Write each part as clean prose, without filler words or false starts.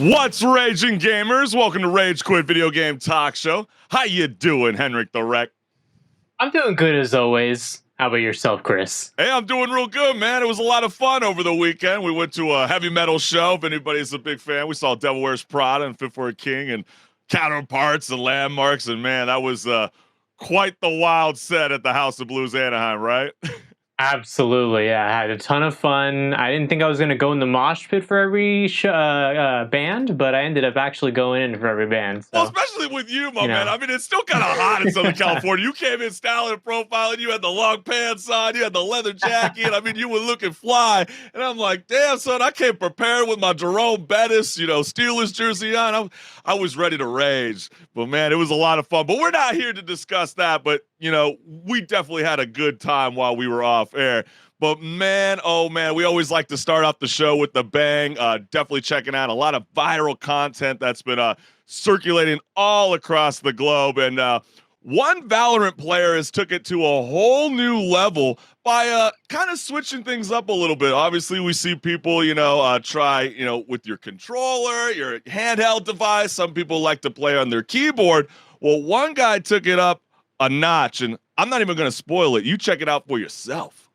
What's raging, gamers? Welcome to Rage Quit Video Game Talk Show. How you doing, Henrik the Wreck? I'm doing good as always. How about yourself, Chris? Hey, I'm doing real good, man. It was a lot of fun over the weekend. We went to a heavy metal show. If anybody's a big fan, we saw Devil Wears Prada and Fit for a King and Counterparts and Landmarks. And man, that was quite the wild set at the House of Blues Anaheim, right? Absolutely, yeah. I had a ton of fun. I didn't think I was going to go in the mosh pit for every band, but I ended up actually going in for every band. So, well, especially with you, my man. I mean, it's still kind of hot in Southern California. You came in styling and profiling. You had the long pants on. You had the leather jacket. I mean, you were looking fly. And I'm like, damn, son, I came prepared with my Jerome Bettis, Steelers jersey on. I was ready to rage. But, man, it was a lot of fun. But we're not here to discuss that. But, we definitely had a good time while we were off air. But man, oh man, we always like to start off the show with the bang. Definitely checking out a lot of viral content that's been circulating all across the globe. And one Valorant player has took it to a whole new level by kind of switching things up a little bit. Obviously, we see people, try, with your controller, your handheld device. Some people like to play on their keyboard. Well, one guy took it up a notch, and I'm not even going to spoil it. You check it out for yourself.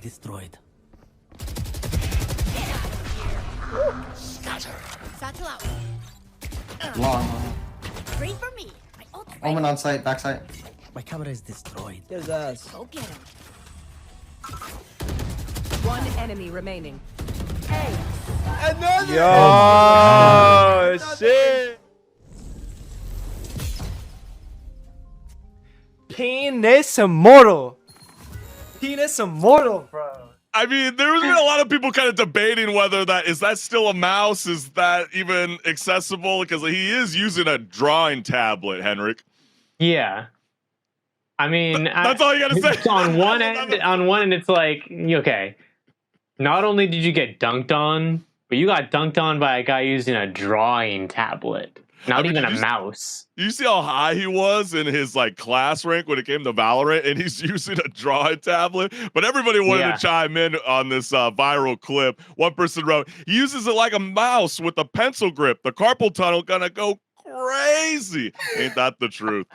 Destroyed. Scatter. Satchel out. Long. Great for me. My ult's ready. Omen on site, back site. My camera is destroyed. There's us. Go get him. One enemy remaining. Hey, Another. Yo, shit. Penis immortal. Penis immortal, bro. I mean, there's been a lot of people kind of debating whether is that still a mouse? Is that even accessible? Because he is using a drawing tablet, Henrik. yeah. I mean, That's all you got to say. on one end, it's like, okay, not only did you get dunked on, but you got dunked on by a guy using a drawing tablet. Not even a mouse. You see how high he was in his class rank when it came to Valorant, and he's using a drawing tablet. But everybody wanted to chime in on this viral clip. One person wrote, he uses it like a mouse with a pencil grip. The carpal tunnel gonna go crazy. Ain't that the truth?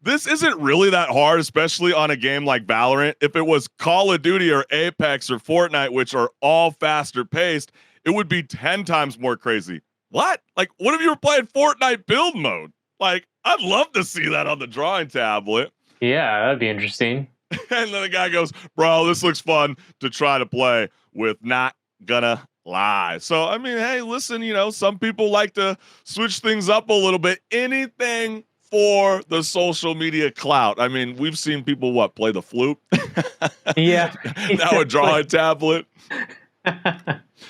This isn't really that hard, especially on a game like Valorant. If it was Call of Duty or Apex or Fortnite, which are all faster paced, it would be 10 times more crazy. What? What if you were playing Fortnite build mode? I'd love to see that on the drawing tablet. Yeah, that'd be interesting. And then the guy goes, bro, this looks fun to try to play with, not gonna lie. So, I mean, hey, listen, some people like to switch things up a little bit. Anything for the social media clout. I mean, we've seen people, play the flute? Yeah. Now a drawing tablet.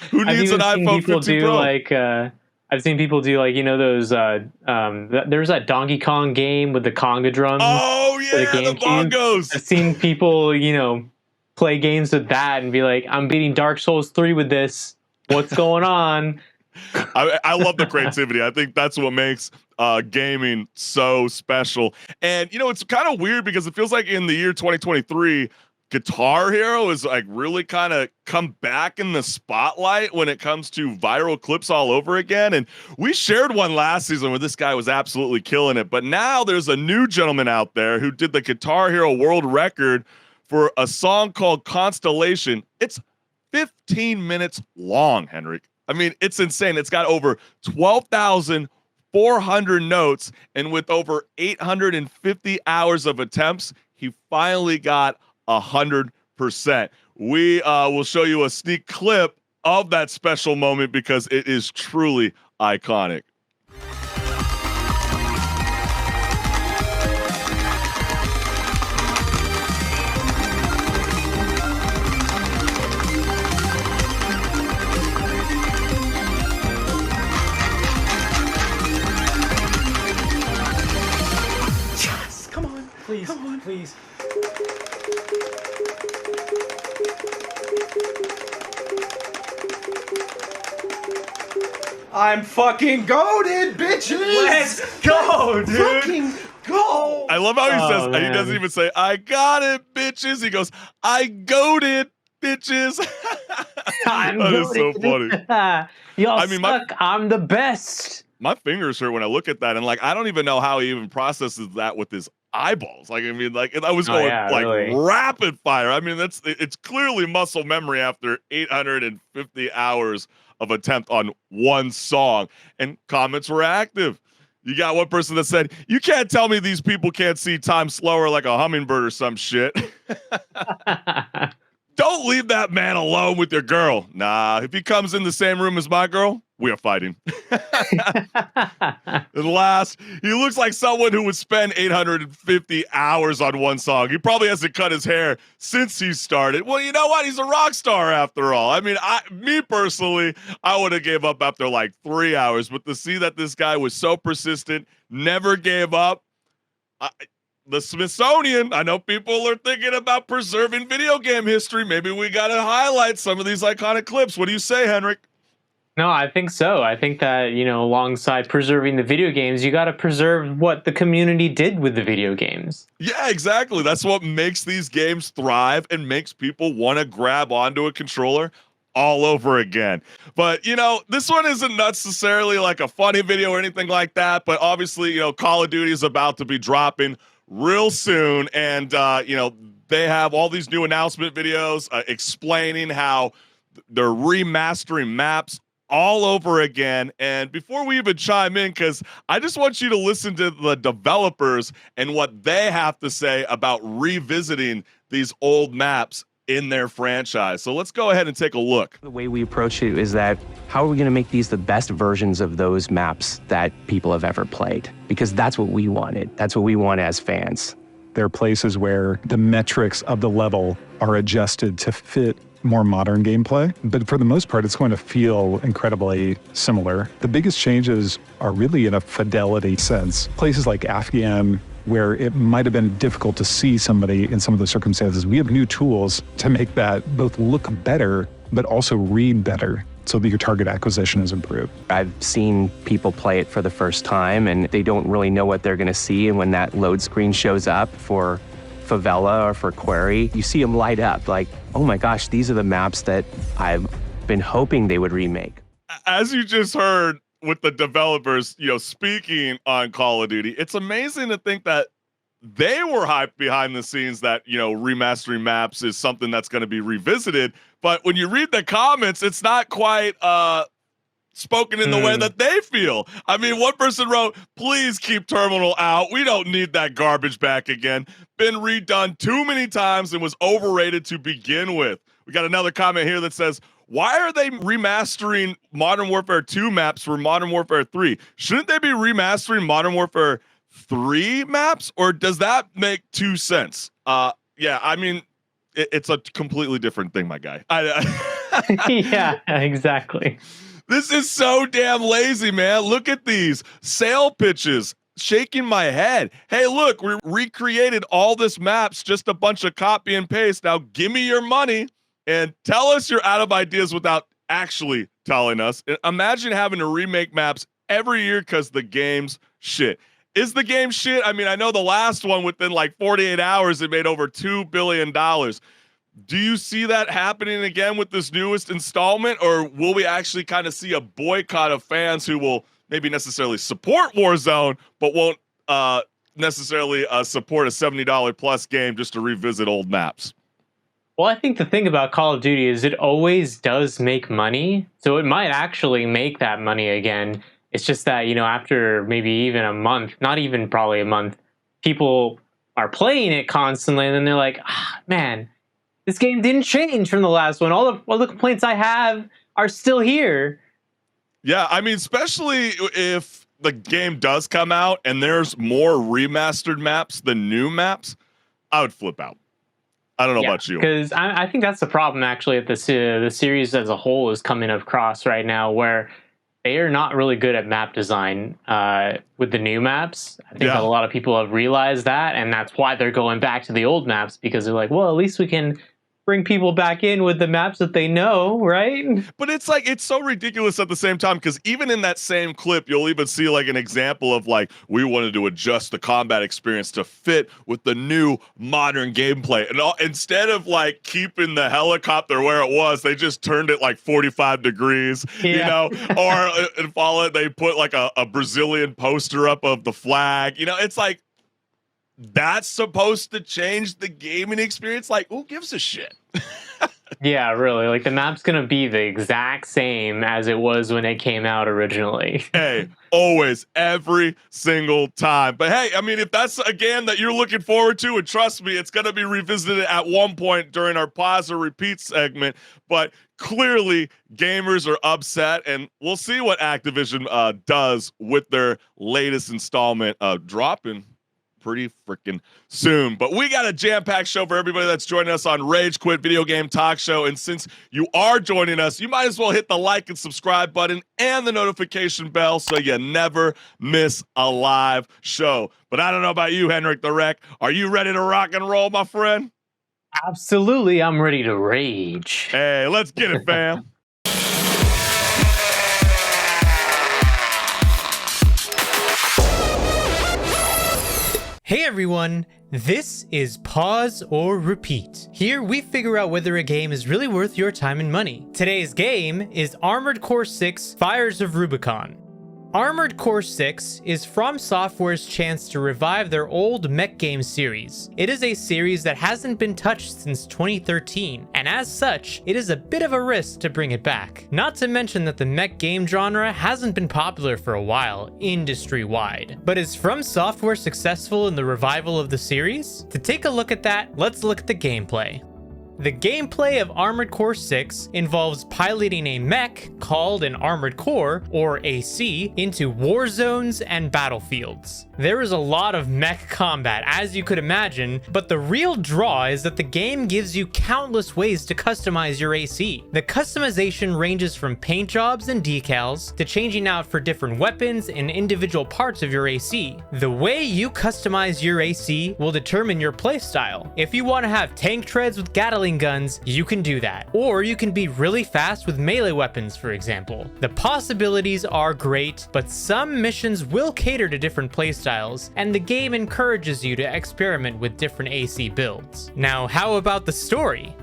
Who needs an iPhone 15 Pro? I've seen people do those there's that Donkey Kong game with the conga drums. Oh yeah, the bongos. I've seen people, play games with that and be like, I'm beating Dark Souls 3 with this. What's going on? I love the creativity. I think that's what makes gaming so special. And it's kind of weird because it feels like in the year 2023, Guitar Hero is really kind of come back in the spotlight when it comes to viral clips all over again. And we shared one last season where this guy was absolutely killing it. But now there's a new gentleman out there who did the Guitar Hero world record for a song called Constellation. It's 15 minutes long, Henrik. I mean, it's insane. It's got over 12,400 notes. And with over 850 hours of attempts, he finally got 100%. We will show you a sneak clip of that special moment because it is truly iconic. Yes, come on, please, come on, please. I'm fucking goated, bitches! Let's go, dude! Fucking go! I love how he says, he doesn't even say, I got it, bitches. He goes, I goated, bitches. I'm That is so goated. funny. Y'all I mean, suck. I'm the best. My fingers hurt when I look at that, and like I don't even know how he even processes that with his eyeballs. Like I mean, like I was Oh, going yeah, like really. rapid fire. I mean, it's clearly muscle memory after 850 hours of attempt on one song, and comments were active. You got one person that said, "You can't tell me these people can't see time slower like a hummingbird or some shit." Don't leave that man alone with your girl. Nah, if he comes in the same room as my girl, we are fighting. And last, he looks like someone who would spend 850 hours on one song. He probably hasn't cut his hair since he started. Well, you know what? He's a rock star after all. I mean, me personally, I would have gave up after like 3 hours, but to see that this guy was so persistent, never gave up. The Smithsonian, I know people are thinking about preserving video game history. Maybe we got to highlight some of these iconic clips. What do you say, Henrik? No, I think so. I think that, alongside preserving the video games, you got to preserve what the community did with the video games. Yeah, exactly. That's what makes these games thrive and makes people want to grab onto a controller all over again. But, this one isn't necessarily like a funny video or anything like that. But obviously, Call of Duty is about to be dropping real soon. And, they have all these new announcement videos explaining how they're remastering maps all over again. And before we even chime in, because I just want you to listen to the developers and what they have to say about revisiting these old maps in their franchise. So let's go ahead and take a look. The way we approach it is that how are we going to make these the best versions of those maps that people have ever played? Because that's what we wanted. That's what we want as fans. There are places where the metrics of the level are adjusted to fit more modern gameplay, but for the most part, it's going to feel incredibly similar. The biggest changes are really in a fidelity sense. Places like Afghan, where it might have been difficult to see somebody in some of the circumstances, we have new tools to make that both look better, but also read better, so that your target acquisition is improved. I've seen people play it for the first time, and they don't really know what they're going to see, and when that load screen shows up for Favela or for Quarry, you see them light up like, oh my gosh, these are the maps that I've been hoping they would remake. As you just heard with the developers, speaking on Call of Duty, it's amazing to think that they were hyped behind the scenes that, remastering maps is something that's going to be revisited. But when you read the comments, it's not quite spoken in the way that they feel. I mean, one person wrote, "Please keep Terminal out. We don't need that garbage back again. Been redone too many times and was overrated to begin with." We got another comment here that says, "Why are they remastering Modern Warfare 2 maps for Modern Warfare 3? Shouldn't they be remastering Modern Warfare 3 maps, or does that make 2 cents?" Yeah, I mean, it's a completely different thing, my guy. Yeah, exactly. This is so damn lazy, man. Look at these sale pitches. Shaking my head. Hey, look, we recreated all this maps, just a bunch of copy and paste. Now give me your money and tell us you're out of ideas without actually telling us. Imagine having to remake maps every year because the game's shit. Is the game shit? I mean, I know the last one within like 48 hours, it made over $2 billion. Do you see that happening again with this newest installment, or will we actually kind of see a boycott of fans who will maybe necessarily support Warzone, but won't necessarily support a $70 plus game just to revisit old maps? Well, I think the thing about Call of Duty is it always does make money, so it might actually make that money again. It's just that, after maybe even a month, not even probably a month, people are playing it constantly, and then they're like, man, this game didn't change from the last one. All the complaints I have are still here. Yeah, I mean, especially if the game does come out and there's more remastered maps than new maps, I would flip out. I don't know about you. Because I think that's the problem, actually, that the series as a whole is coming across right now, where they are not really good at map design with the new maps. I think a lot of people have realized that, and that's why they're going back to the old maps, because they're like, well, at least we can bring people back in with the maps that they know, right? But it's like, it's so ridiculous at the same time, because even in that same clip, you'll even see like an example of like, we wanted to adjust the combat experience to fit with the new modern gameplay. And instead of like keeping the helicopter where it was, they just turned it like 45 degrees, you know, or and follow it, they put like a Brazilian poster up of the flag. You know, it's like, that's supposed to change the gaming experience. Like, who gives a shit? Yeah, really. Like, the map's gonna be the exact same as it was when it came out originally. Hey, always, every single time. But hey, I mean, if that's a game that you're looking forward to, and trust me, it's gonna be revisited at one point during our pause or repeat segment. But clearly, gamers are upset, and we'll see what Activision does with their latest installment dropping pretty freaking soon. But we got a jam-packed show for everybody that's joining us on Rage Quit Video Game Talk Show. And since you are joining us, you might as well hit the like and subscribe button and the notification bell so you never miss a live show. But I don't know about you, Henrik the Wreck. Are you ready to rock and roll, my friend? Absolutely, I'm ready to rage. Hey, let's get it, fam. Hey everyone, this is Pause or Repeat. Here we figure out whether a game is really worth your time and money. Today's game is Armored Core 6 Fires of Rubicon. Armored Core 6 is From Software's chance to revive their old mech game series. It is a series that hasn't been touched since 2013, and as such, it is a bit of a risk to bring it back. Not to mention that the mech game genre hasn't been popular for a while, industry-wide. But is From Software successful in the revival of the series? To take a look at that, let's look at the gameplay. The gameplay of Armored Core 6 involves piloting a mech called an Armored Core, or AC, into war zones and battlefields. There is a lot of mech combat, as you could imagine, but the real draw is that the game gives you countless ways to customize your AC. The customization ranges from paint jobs and decals, to changing out for different weapons and individual parts of your AC. The way you customize your AC will determine your playstyle. If you want to have tank treads with Gatling guns, you can do that. Or you can be really fast with melee weapons, for example. The possibilities are great, but some missions will cater to different playstyles, and the game encourages you to experiment with different AC builds. Now, how about the story?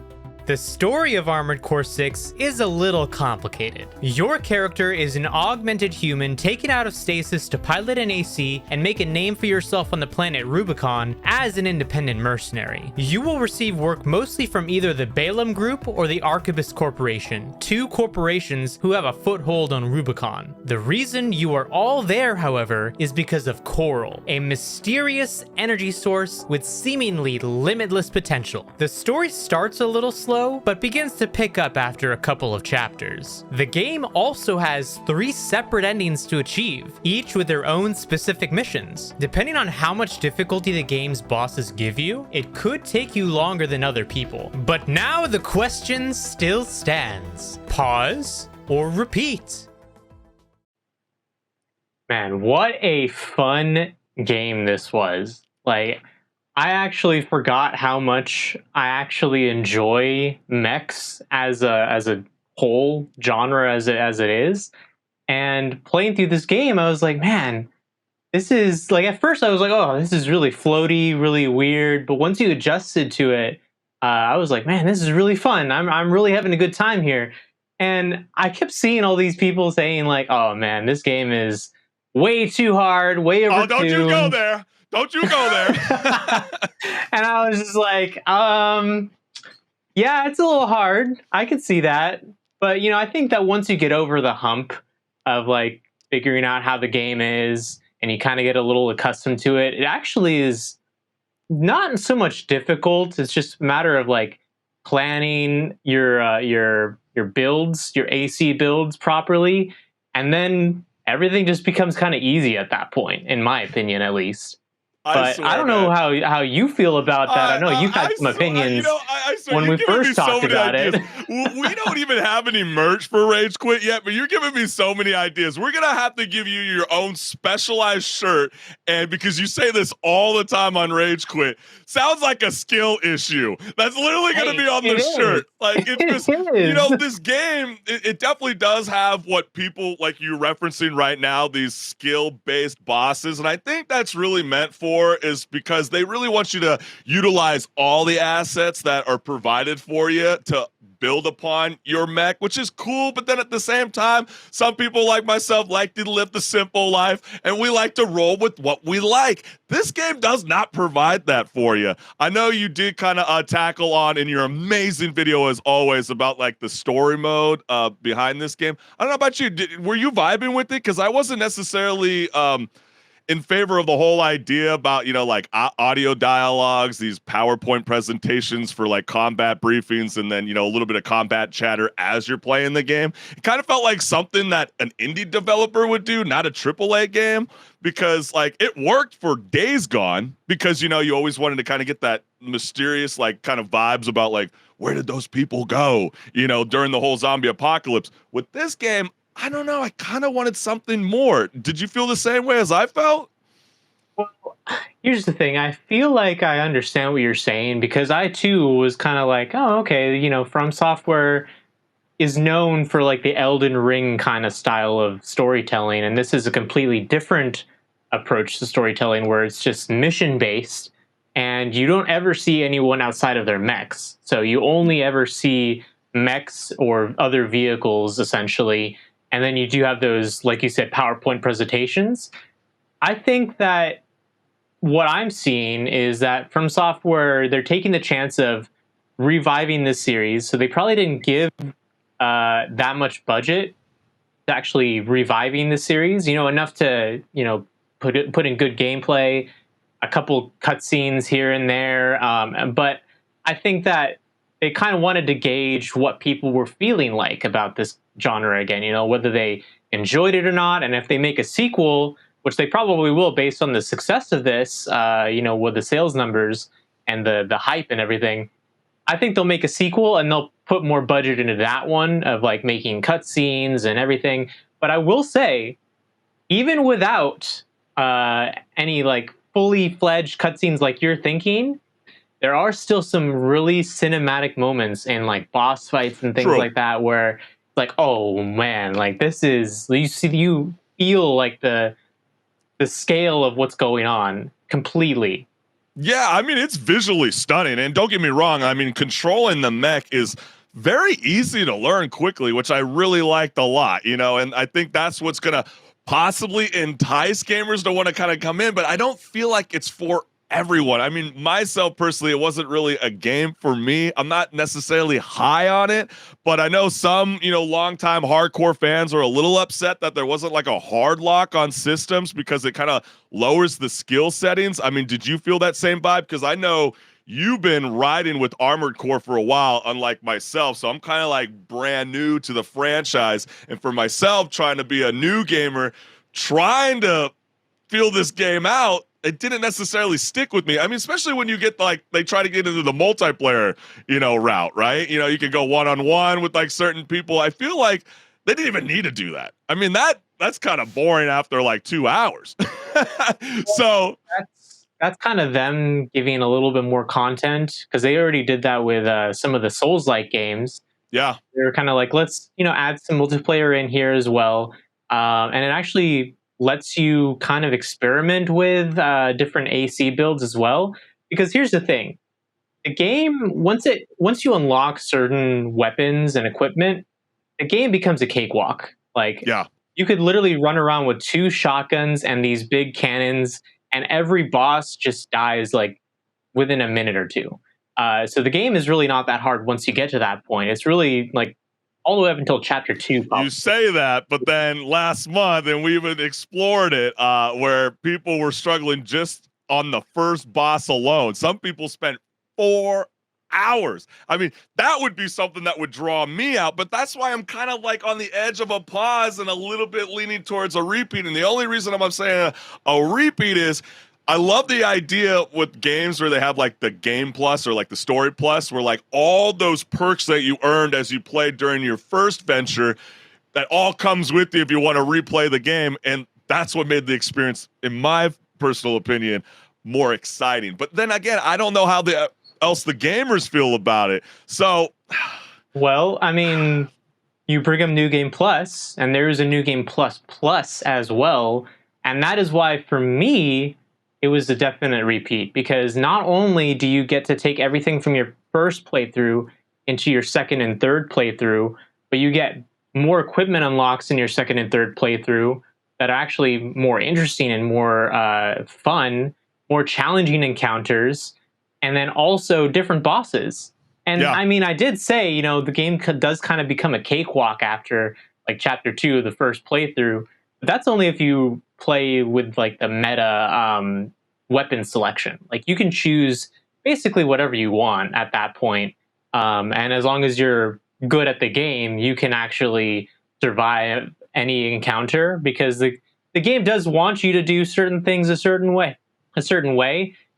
The story of Armored Core 6 is a little complicated. Your character is an augmented human taken out of stasis to pilot an AC and make a name for yourself on the planet Rubicon as an independent mercenary. You will receive work mostly from either the Balaam Group or the Arquebus Corporation, two corporations who have a foothold on Rubicon. The reason you are all there, however, is because of Coral, a mysterious energy source with seemingly limitless potential. The story starts a little slow, but begins to pick up after a couple of chapters. The game also has 3 separate endings to achieve, each with their own specific missions. Depending on how much difficulty the game's bosses give you, it could take you longer than other people. But now the question still stands. Pause or repeat? Man, what a fun game this was. Like, I actually forgot how much I actually enjoy mechs as a whole genre as it is. And playing through this game, I was like, man, this is like, at first I was like, oh, this is really floaty, really weird. But once you adjusted to it, I was like, man, this is really fun. I'm really having a good time here. And I kept seeing all these people saying like, oh man, this game is way too hard, way overtuned. Oh, don't you go there. Don't you go there. And I was just like, yeah, it's a little hard. I could see that. But, you know, I think that once you get over the hump of like figuring out how the game is and you kind of get a little accustomed to it, it actually is not so much difficult. It's just a matter of like planning your builds, your AC builds properly. And then everything just becomes kind of easy at that point, in my opinion, at least. But I don't know how you feel about that. I know you've had some opinions I swear, when you're we giving me first so talked many about ideas. it. We don't even have any merch for Rage Quit yet, but you're giving me so many ideas. We're gonna have to give you your own specialized shirt, and because you say this all the time on Rage Quit, sounds like a skill issue. That's literally gonna be on the shirt. Like it's just this game. It definitely does have what people like you referencing right now. These skill-based bosses, and I think that's really meant for is because they really want you to utilize all the assets that are provided for you to build upon your mech, which is cool. But then at the same time, some people like myself like to live the simple life, and we like to roll with what we like. This game does not provide that for you. I know you did kind of tackle on in your amazing video as always about like the story mode behind this game. I don't know about you. Were you vibing with it? Because I wasn't necessarily in favor of the whole idea about, like audio dialogues, these PowerPoint presentations for like combat briefings, and then, a little bit of combat chatter as you're playing the game. It kind of felt like something that an indie developer would do, not a AAA game, because like it worked for Days Gone because, you always wanted to kind of get that mysterious, like kind of vibes about like, where did those people go, during the whole zombie apocalypse. With this game, I don't know. I kind of wanted something more. Did you feel the same way as I felt? Well, here's the thing. I feel like I understand what you're saying because I too was kind of like, oh, okay, From Software is known for like the Elden Ring kind of style of storytelling, and this is a completely different approach to storytelling where it's just mission based, and you don't ever see anyone outside of their mechs. So you only ever see mechs or other vehicles essentially. And then you do have those, like you said, PowerPoint presentations. I think that what I'm seeing is that From Software, they're taking the chance of reviving this series. So they probably didn't give that much budget to actually reviving the series, enough to, put in good gameplay, a couple cutscenes here and there. But I think that they kind of wanted to gauge what people were feeling like about this genre again, whether they enjoyed it or not. And if they make a sequel, which they probably will based on the success of this, with the sales numbers and the hype and everything, I think they'll make a sequel and they'll put more budget into that one of like making cutscenes and everything. But I will say, even without any like fully fledged cutscenes like you're thinking, there are still some really cinematic moments in like boss fights and things like that where it's like, oh man, like this is, you feel like the scale of what's going on completely. Yeah, I mean, it's visually stunning. And don't get me wrong, I mean, controlling the mech is very easy to learn quickly, which I really liked a lot, and I think that's what's going to possibly entice gamers to want to kind of come in, but I don't feel like it's for everyone. I mean, myself personally, it wasn't really a game for me. I'm not necessarily high on it, but I know some, longtime hardcore fans are a little upset that there wasn't like a hard lock on systems because it kind of lowers the skill settings. I mean, did you feel that same vibe? Because I know you've been riding with Armored Core for a while, unlike myself. So I'm kind of like brand new to the franchise. And for myself, trying to be a new gamer, trying to feel this game out, it didn't necessarily stick with me. I mean, especially when you get like, they try to get into the multiplayer, route, right? You can go one-on-one with like certain people. I feel like they didn't even need to do that. I mean, that's kind of boring after like 2 hours. So that's kind of them giving a little bit more content because they already did that with some of the Souls-like games. Yeah. They were kind of like, let's, add some multiplayer in here as well. And it actually lets you kind of experiment with different AC builds as well. Because here's the thing. The game, once you unlock certain weapons and equipment, the game becomes a cakewalk. Like, yeah, you could literally run around with 2 shotguns and these big cannons, and every boss just dies like within a minute or two. So the game is really not that hard once you get to that point. It's really like all the way up until chapter 2. You say that, but then last month, and we even explored it, where people were struggling just on the first boss alone. Some people spent 4 hours. I mean, that would be something that would draw me out, but that's why I'm kind of like on the edge of a pause and a little bit leaning towards a repeat. And the only reason I'm saying a repeat is I love the idea with games where they have like the game plus or like the story plus, where like all those perks that you earned as you played during your first venture, that all comes with you if you want to replay the game. And that's what made the experience, in my personal opinion, more exciting. But then again, I don't know how else the gamers feel about it. So, well, I mean, you bring them New Game Plus, and there is a New Game Plus Plus as well. And that is why, for me, it was a definite repeat, because not only do you get to take everything from your first playthrough into your second and third playthrough, but you get more equipment unlocks in your second and third playthrough that are actually more interesting and more fun, more challenging encounters, and then also different bosses. And I mean, I did say, you know, the game does kind of become a cakewalk after like chapter 2 of the first playthrough. But that's only if you play with like the meta weapon selection. Like you can choose basically whatever you want at that point. And as long as you're good at the game, you can actually survive any encounter, because the game does want you to do certain things a certain way.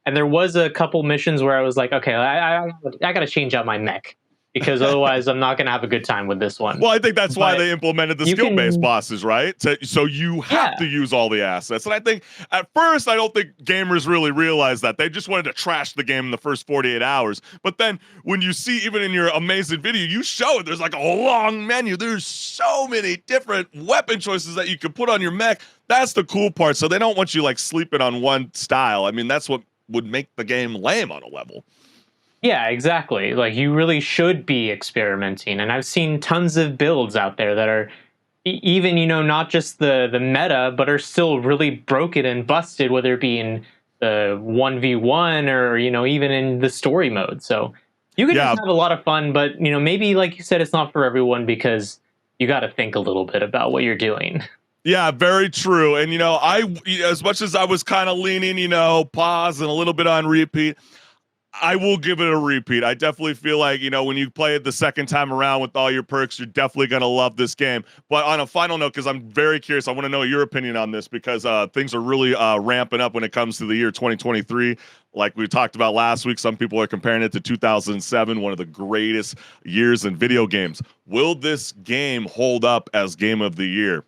And there was a couple missions where I was like, okay, I got to change out my mech, because otherwise I'm not going to have a good time with this one. Well, I think that's why they implemented the skill-based bosses, right? So you have to use all the assets. And I think at first, I don't think gamers really realized that. They just wanted to trash the game in the first 48 hours. But then when you see, even in your amazing video, you show it, there's like a long menu. There's so many different weapon choices that you can put on your mech. That's the cool part. So they don't want you like sleeping on one style. I mean, that's what would make the game lame on a level. Yeah, exactly. Like you really should be experimenting. And I've seen tons of builds out there that are even, you know, not just the meta, but are still really broken and busted, whether it be in the 1v1 or, you know, even in the story mode. So you can just have a lot of fun, but, you know, maybe like you said, it's not for everyone, because you got to think a little bit about what you're doing. Yeah, very true. And, you know, as much as I was kind of leaning, you know, pause and a little bit on repeat, I will give it a repeat. I definitely feel like, you know, when you play it the second time around with all your perks, you're definitely going to love this game. But on a final note, because I'm very curious, I want to know your opinion on this, because things are really ramping up when it comes to the year 2023. Like we talked about last week, some people are comparing it to 2007, one of the greatest years in video games. Will this game hold up as Game of the Year?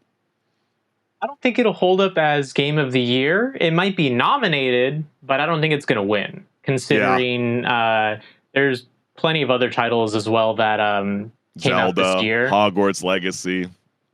I don't think it'll hold up as Game of the Year. It might be nominated, but I don't think it's going to win, considering there's plenty of other titles as well that came out this year. Hogwarts Legacy.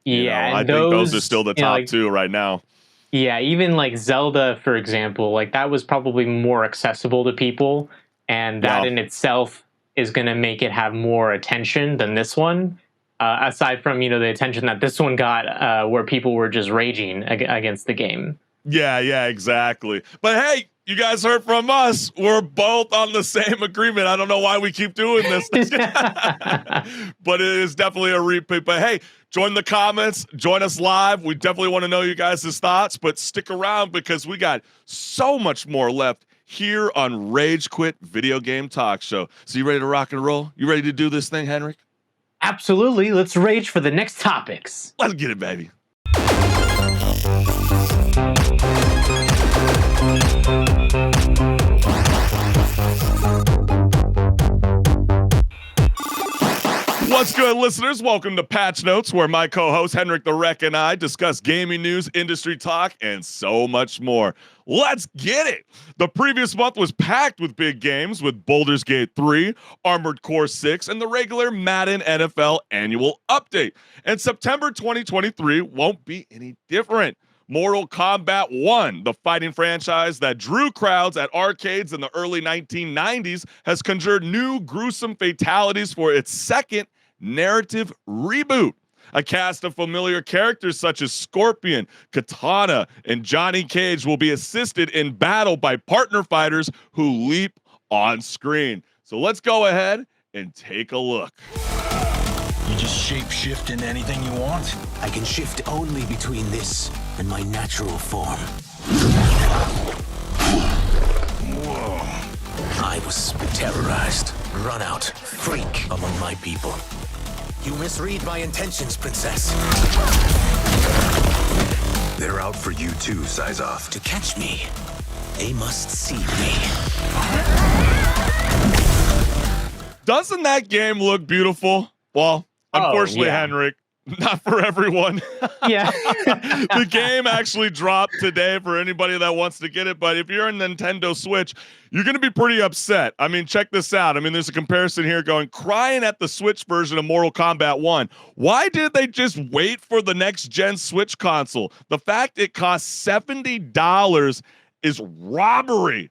Yeah, I think those are still the top two right now. Yeah, even like Zelda, for example, like that was probably more accessible to people, and that in itself is going to make it have more attention than this one. Aside from, you know, the attention that this one got, where people were just raging against the game. Yeah, exactly. But hey, you guys heard from us. We're both on the same agreement. I don't know why we keep doing this. But it is definitely a repeat. But hey, join the comments. Join us live. We definitely want to know you guys' thoughts. But stick around, because we got so much more left here on Rage Quit Video Game Talk Show. So you ready to rock and roll? You ready to do this thing, Henrik? Absolutely. Let's rage for the next topics. Let's get it, baby. What's good, listeners? Welcome to Patch Notes, where my co-host Henrik the Wreck and I discuss gaming news, industry talk, and so much more. Let's get it. The previous month was packed with big games, with Baldur's Gate 3, Armored Core 6, and the regular Madden NFL annual update. And September 2023 won't be any different. Mortal Kombat 1, the fighting franchise that drew crowds at arcades in the early 1990s, has conjured new gruesome fatalities for its second narrative reboot. A cast of familiar characters such as Scorpion, Katana, and Johnny Cage will be assisted in battle by partner fighters who leap on screen. So let's go ahead and take a look. You just shape-shift into anything you want? I can shift only between this and my natural form. Whoa. I was terrorized, run out, freak among my people. You misread my intentions, princess. They're out for you too, Size Off. To catch me They must see me. Doesn't that game look beautiful? Well, unfortunately, yeah. Henrik, not for everyone. Yeah. The game actually dropped today for anybody that wants to get it, but if you're a Nintendo Switch, you're going to be pretty upset. I mean, check this out. I mean, there's a comparison here going, crying at the Switch version of Mortal Kombat 1. Why did they just wait for the next-gen Switch console? The fact it costs $70 is robbery.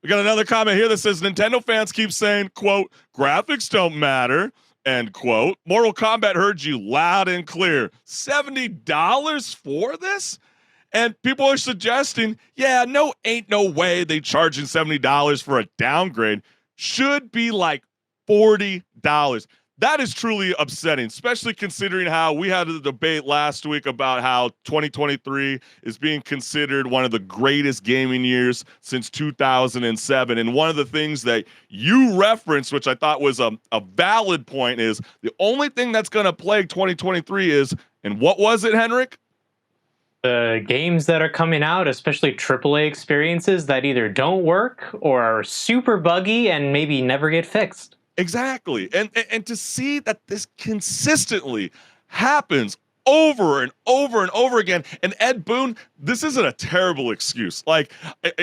We got another comment here that says, Nintendo fans keep saying, quote, graphics don't matter, end quote. Mortal Kombat heard you loud and clear. $70 for this? And people are suggesting, yeah, ain't no way they charging $70 for a downgrade. Should be like $40. That is truly upsetting, especially considering how we had a debate last week about how 2023 is being considered one of the greatest gaming years since 2007. And one of the things that you referenced, which I thought was a valid point, is the only thing that's going to plague 2023 is, and what was it, Henrik? The games that are coming out, especially AAA experiences that either don't work or are super buggy and maybe never get fixed. Exactly. And to see that this consistently happens over and over and over again. And Ed Boon, this isn't a terrible excuse. Like,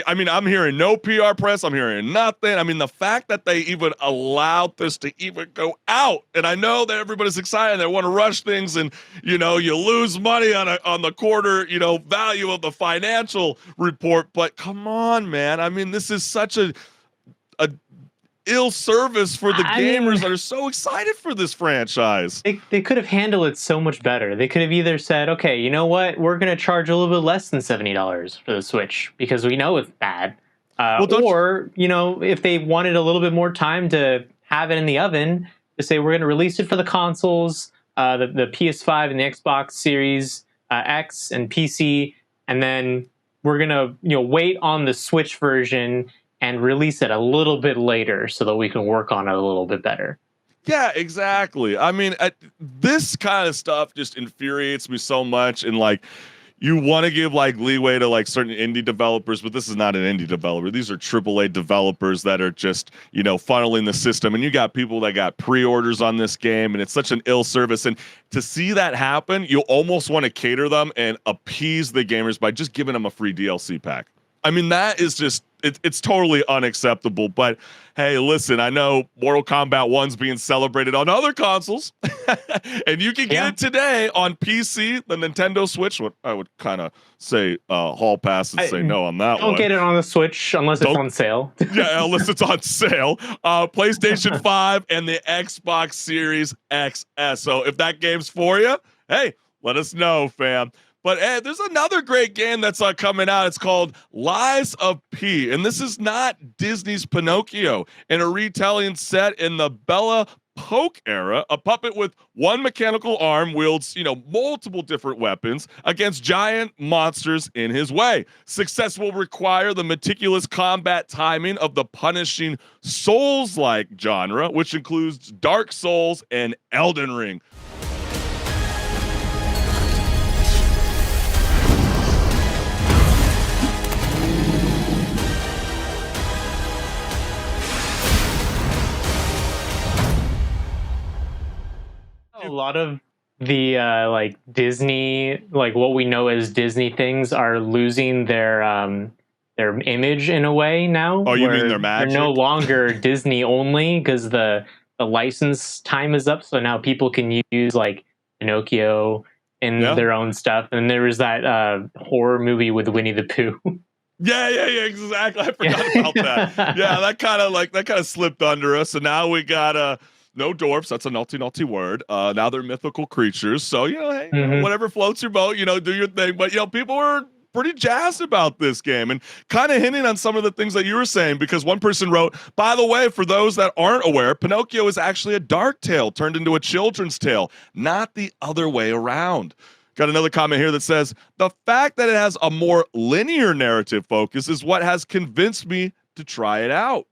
I mean, I'm hearing no PR press. I'm hearing nothing. I mean, the fact that they even allowed this to even go out, and I know that everybody's excited. They want to rush things, and, you know, you lose money on the quarter, you know, value of the financial report. But come on, man. I mean, this is such a ill service for the gamers that are so excited for this franchise. They could have handled it so much better. They could have either said, okay, you know what? We're going to charge a little bit less than $70 for the Switch because we know it's bad. Or, you know, if they wanted a little bit more time to have it in the oven, to say we're going to release it for the consoles, the PS5 and the Xbox Series X and PC, and then we're going to, you know, wait on the Switch version and release it a little bit later so that we can work on it a little bit better. Yeah, exactly. I mean, this kind of stuff just infuriates me so much. And like, you want to give like leeway to like certain indie developers, but this is not an indie developer. These are AAA developers that are just, you know, funneling the system. And you got people that got pre-orders on this game, and it's such an ill service. And to see that happen, you almost want to cater them and appease the gamers by just giving them a free DLC pack. I mean, that is just, it's totally unacceptable. But hey, listen, I know Mortal Kombat 1's being celebrated on other consoles, and you can get it today on PC, the Nintendo Switch. What I would kind of say, hall pass and say no on that one. Don't get it on the Switch unless it's on sale. Yeah, unless it's on sale. PlayStation 5 and the Xbox Series XS. So if that game's for you, hey, let us know, fam. But hey, there's another great game that's coming out. It's called Lies of P. And this is not Disney's Pinocchio. In a retelling set in the Bella Polk era, a puppet with one mechanical arm wields, you know, multiple different weapons against giant monsters in his way. Success will require the meticulous combat timing of the punishing Souls-like genre, which includes Dark Souls and Elden Ring. A lot of the like Disney, like what we know as Disney things, are losing their image in a way now. Oh, you mean their magic? They're no longer Disney only because the license time is up. So now people can use like Pinocchio in their own stuff. And there was that horror movie with Winnie the Pooh. Yeah, exactly. I forgot about that. Yeah, that kind of slipped under us. And now we got no dwarfs. That's a naughty word. Now they're mythical creatures. So, you know, hey, you know, whatever floats your boat, you know, do your thing. But, you know, people were pretty jazzed about this game and kind of hinting on some of the things that you were saying, because one person wrote, by the way, for those that aren't aware, Pinocchio is actually a dark tale turned into a children's tale, not the other way around. Got another comment here that says, the fact that it has a more linear narrative focus is what has convinced me to try it out.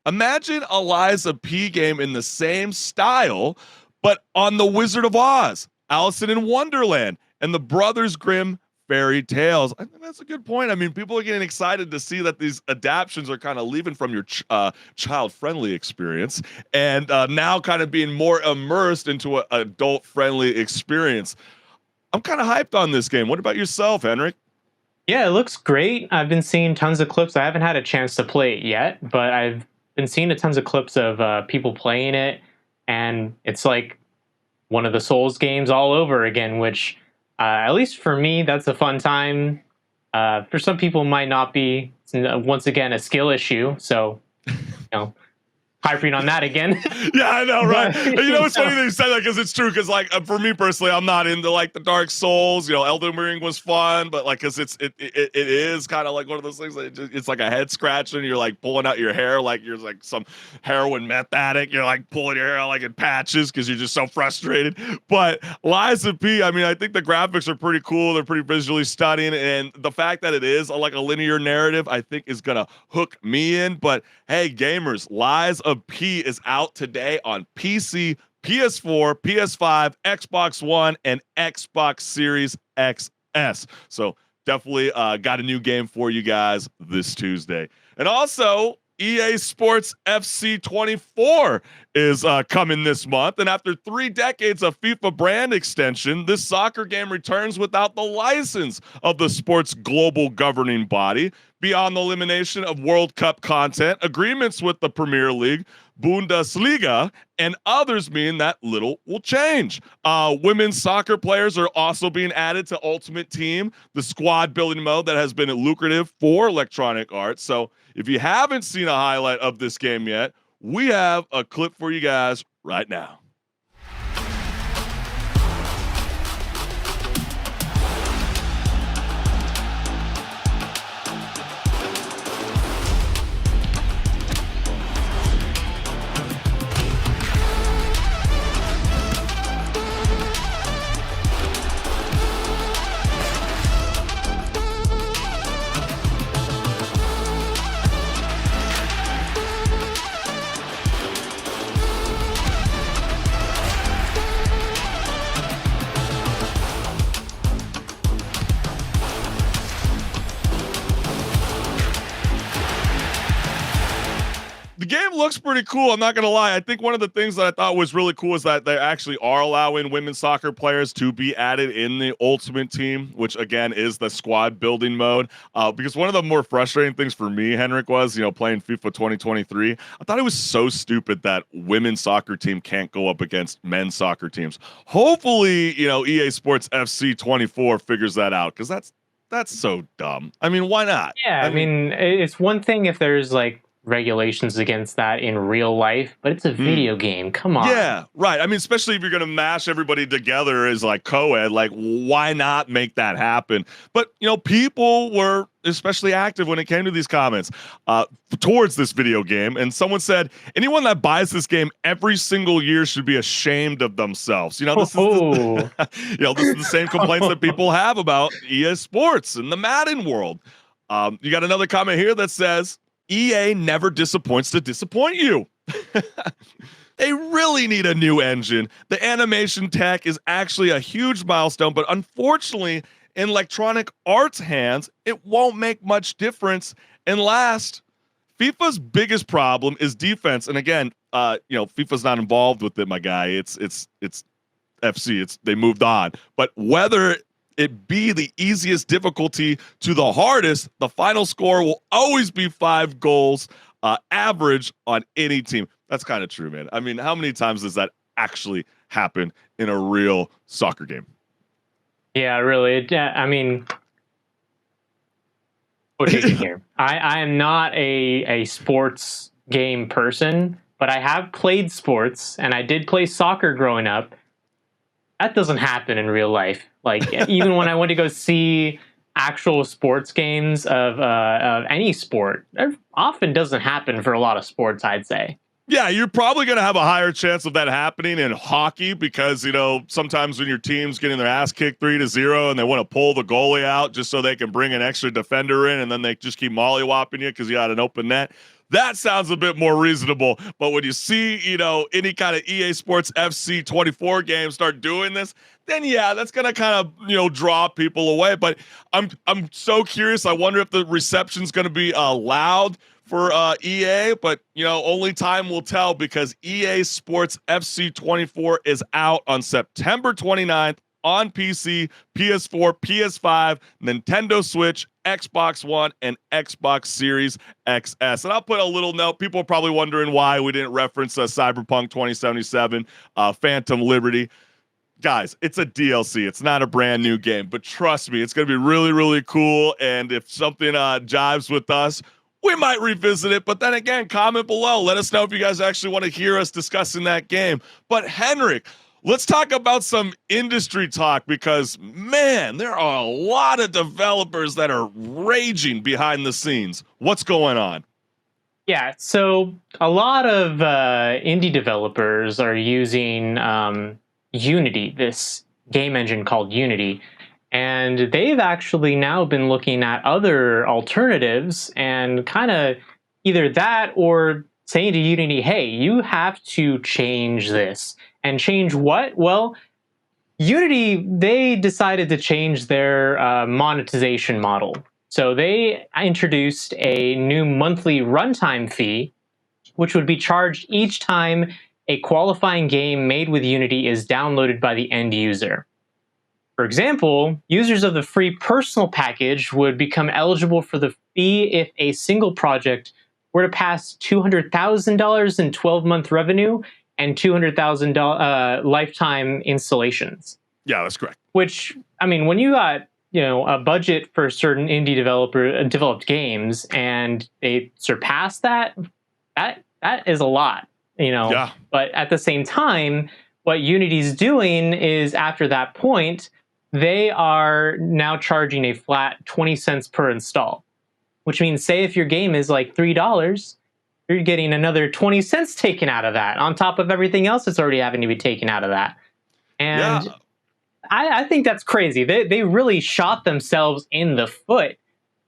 Imagine a Lies of P game in the same style, but on the Wizard of Oz, Alice in Wonderland, and the Brothers Grimm fairy tales. I think that's a good point. I mean, people are getting excited to see that these adaptions are kind of leaving from your child-friendly experience and now kind of being more immersed into an adult-friendly experience. I'm kind of hyped on this game. What about yourself, Henrik? Yeah, it looks great. I've been seeing tons of clips. I haven't had a chance to play it yet, but I've been seeing tons of clips of people playing it, and it's like one of the Souls games all over again, which, at least for me, that's a fun time. For some people, it might not be. It's, once again, a skill issue. So, harping on that again. Yeah, I know, right? It's funny that you said that because it's true. Because for me personally, I'm not into like the Dark Souls. Elden Ring was fun, but like because it is kind of like one of those things that it's like a head scratching. You're like pulling out your hair like you're like some heroin meth addict. You're like pulling your hair out like in patches because you're just so frustrated. But Lies of P, I mean, I think the graphics are pretty cool. They're pretty visually stunning, and the fact that it is like a linear narrative, I think is gonna hook me in. But hey, gamers, Lies of P is out today on PC, PS4, PS5, Xbox One, and Xbox Series XS. So definitely got a new game for you guys this Tuesday. And also, EA Sports FC 24 is coming this month. And after 3 decades of FIFA brand extension, this soccer game returns without the license of the sport's global governing body. Beyond the elimination of World Cup content, agreements with the Premier League, Bundesliga, and others mean that little will change. Women's soccer players are also being added to Ultimate Team, the squad building mode that has been lucrative for Electronic Arts. So if you haven't seen a highlight of this game yet, we have a clip for you guys right now. The game looks pretty cool. I'm not going to lie. I think one of the things that I thought was really cool is that they actually are allowing women's soccer players to be added in the Ultimate Team, which again is the squad building mode. Because one of the more frustrating things for me, Henrik, was, playing FIFA 2023. I thought it was so stupid that women's soccer team can't go up against men's soccer teams. Hopefully, EA Sports FC 24 figures that out, because that's so dumb. I mean, why not? Yeah, I mean, it's one thing if there's like regulations against that in real life, but it's a video game. Come on. Yeah, right. I mean, especially if you're going to mash everybody together as like co-ed, like why not make that happen? But, people were especially active when it came to these comments towards this video game. And someone said, anyone that buys this game every single year should be ashamed of themselves. This is the same complaints that people have about EA Sports and the Madden world. You got another comment here that says, EA never disappoints to disappoint you. They really need a new engine. The animation tech is actually a huge milestone, but unfortunately, in Electronic Arts' hands, it won't make much difference. And last, FIFA's biggest problem is defense. And again, FIFA's not involved with it, my guy. It's FC. They moved on. But whether it be the easiest difficulty to the hardest, the final score will always be 5 goals average on any team. That's kind of true, man. I mean, how many times does that actually happen in a real soccer game? Yeah, really. I mean, what do you here? I am not a sports game person, but I have played sports, and I did play soccer growing up. That doesn't happen in real life. Like, even when I went to go see actual sports games of any sport, it often doesn't happen for a lot of sports, I'd say. Yeah, you're probably going to have a higher chance of that happening in hockey because, sometimes when your team's getting their ass kicked 3-0 and they want to pull the goalie out just so they can bring an extra defender in and then they just keep mollywopping you because you got an open net. That sounds a bit more reasonable. But when you see, any kind of EA Sports FC 24 game start doing this, then yeah, that's gonna kind of draw people away. But I'm so curious. I wonder if the reception's gonna be loud for EA, but only time will tell, because EA Sports FC 24 is out on September 29th on PC, PS4, PS5, Nintendo Switch, Xbox One, and Xbox Series XS. And I'll put a little note. People are probably wondering why we didn't reference Cyberpunk 2077, Phantom Liberty. Guys, it's a DLC. It's not a brand new game, but trust me, it's going to be really, really cool. And if something jives with us, we might revisit it. But then again, comment below. Let us know if you guys actually want to hear us discussing that game. But Henrik, let's talk about some industry talk, because, man, there are a lot of developers that are raging behind the scenes. What's going on? Yeah, so a lot of indie developers are using Unity, this game engine called Unity. And they've actually now been looking at other alternatives and kind of either that or saying to Unity, hey, you have to change this. And change what? Well, Unity, they decided to change their monetization model. So they introduced a new monthly runtime fee, which would be charged each time a qualifying game made with Unity is downloaded by the end user. For example, users of the free personal package would become eligible for the fee if a single project were to pass $200,000 in 12-month revenue and $200,000 lifetime installations. Yeah, that's correct. Which, I mean, when you got a budget for certain indie developed games and they surpass that is a lot. Yeah. But at the same time, what Unity's doing is, after that point, they are now charging a flat 20 cents per install, which means, say if your game is like $3, you're getting another 20 cents taken out of that on top of everything else that's already having to be taken out of that. And yeah. I think that's crazy. They really shot themselves in the foot.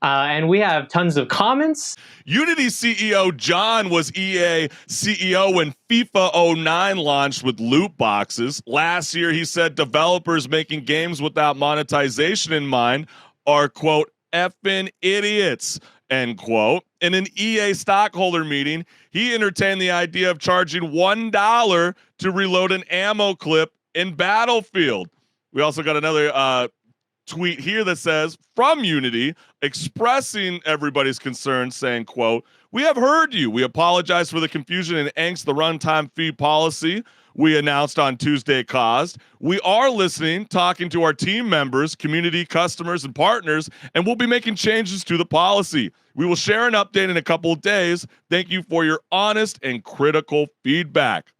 And we have tons of comments. Unity CEO John was EA CEO when FIFA 09 launched with loot boxes. Last year, he said developers making games without monetization in mind are, quote, effing idiots, end quote. In an EA stockholder meeting, he entertained the idea of charging $1 to reload an ammo clip in Battlefield. We also got another tweet here that says, from Unity, expressing everybody's concerns, saying, quote, we have heard you. We apologize for the confusion and angst the runtime fee policy we announced on Tuesday caused. We are listening, talking to our team members, community, customers, and partners, and we'll be making changes to the policy. We will share an update in a couple of days. Thank you for your honest and critical feedback.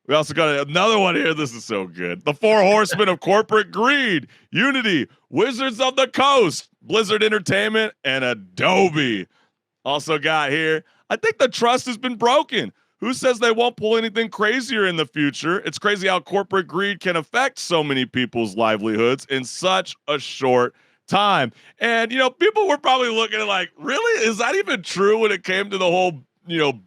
We also got another one here. This is so good. The Four Horsemen of Corporate Greed: Unity, Wizards of the Coast, Blizzard Entertainment, and Adobe. Also got here, I think the trust has been broken. Who says they won't pull anything crazier in the future? It's crazy how corporate greed can affect so many people's livelihoods in such a short time. And, people were probably looking at like, really? Is that even true when it came to the whole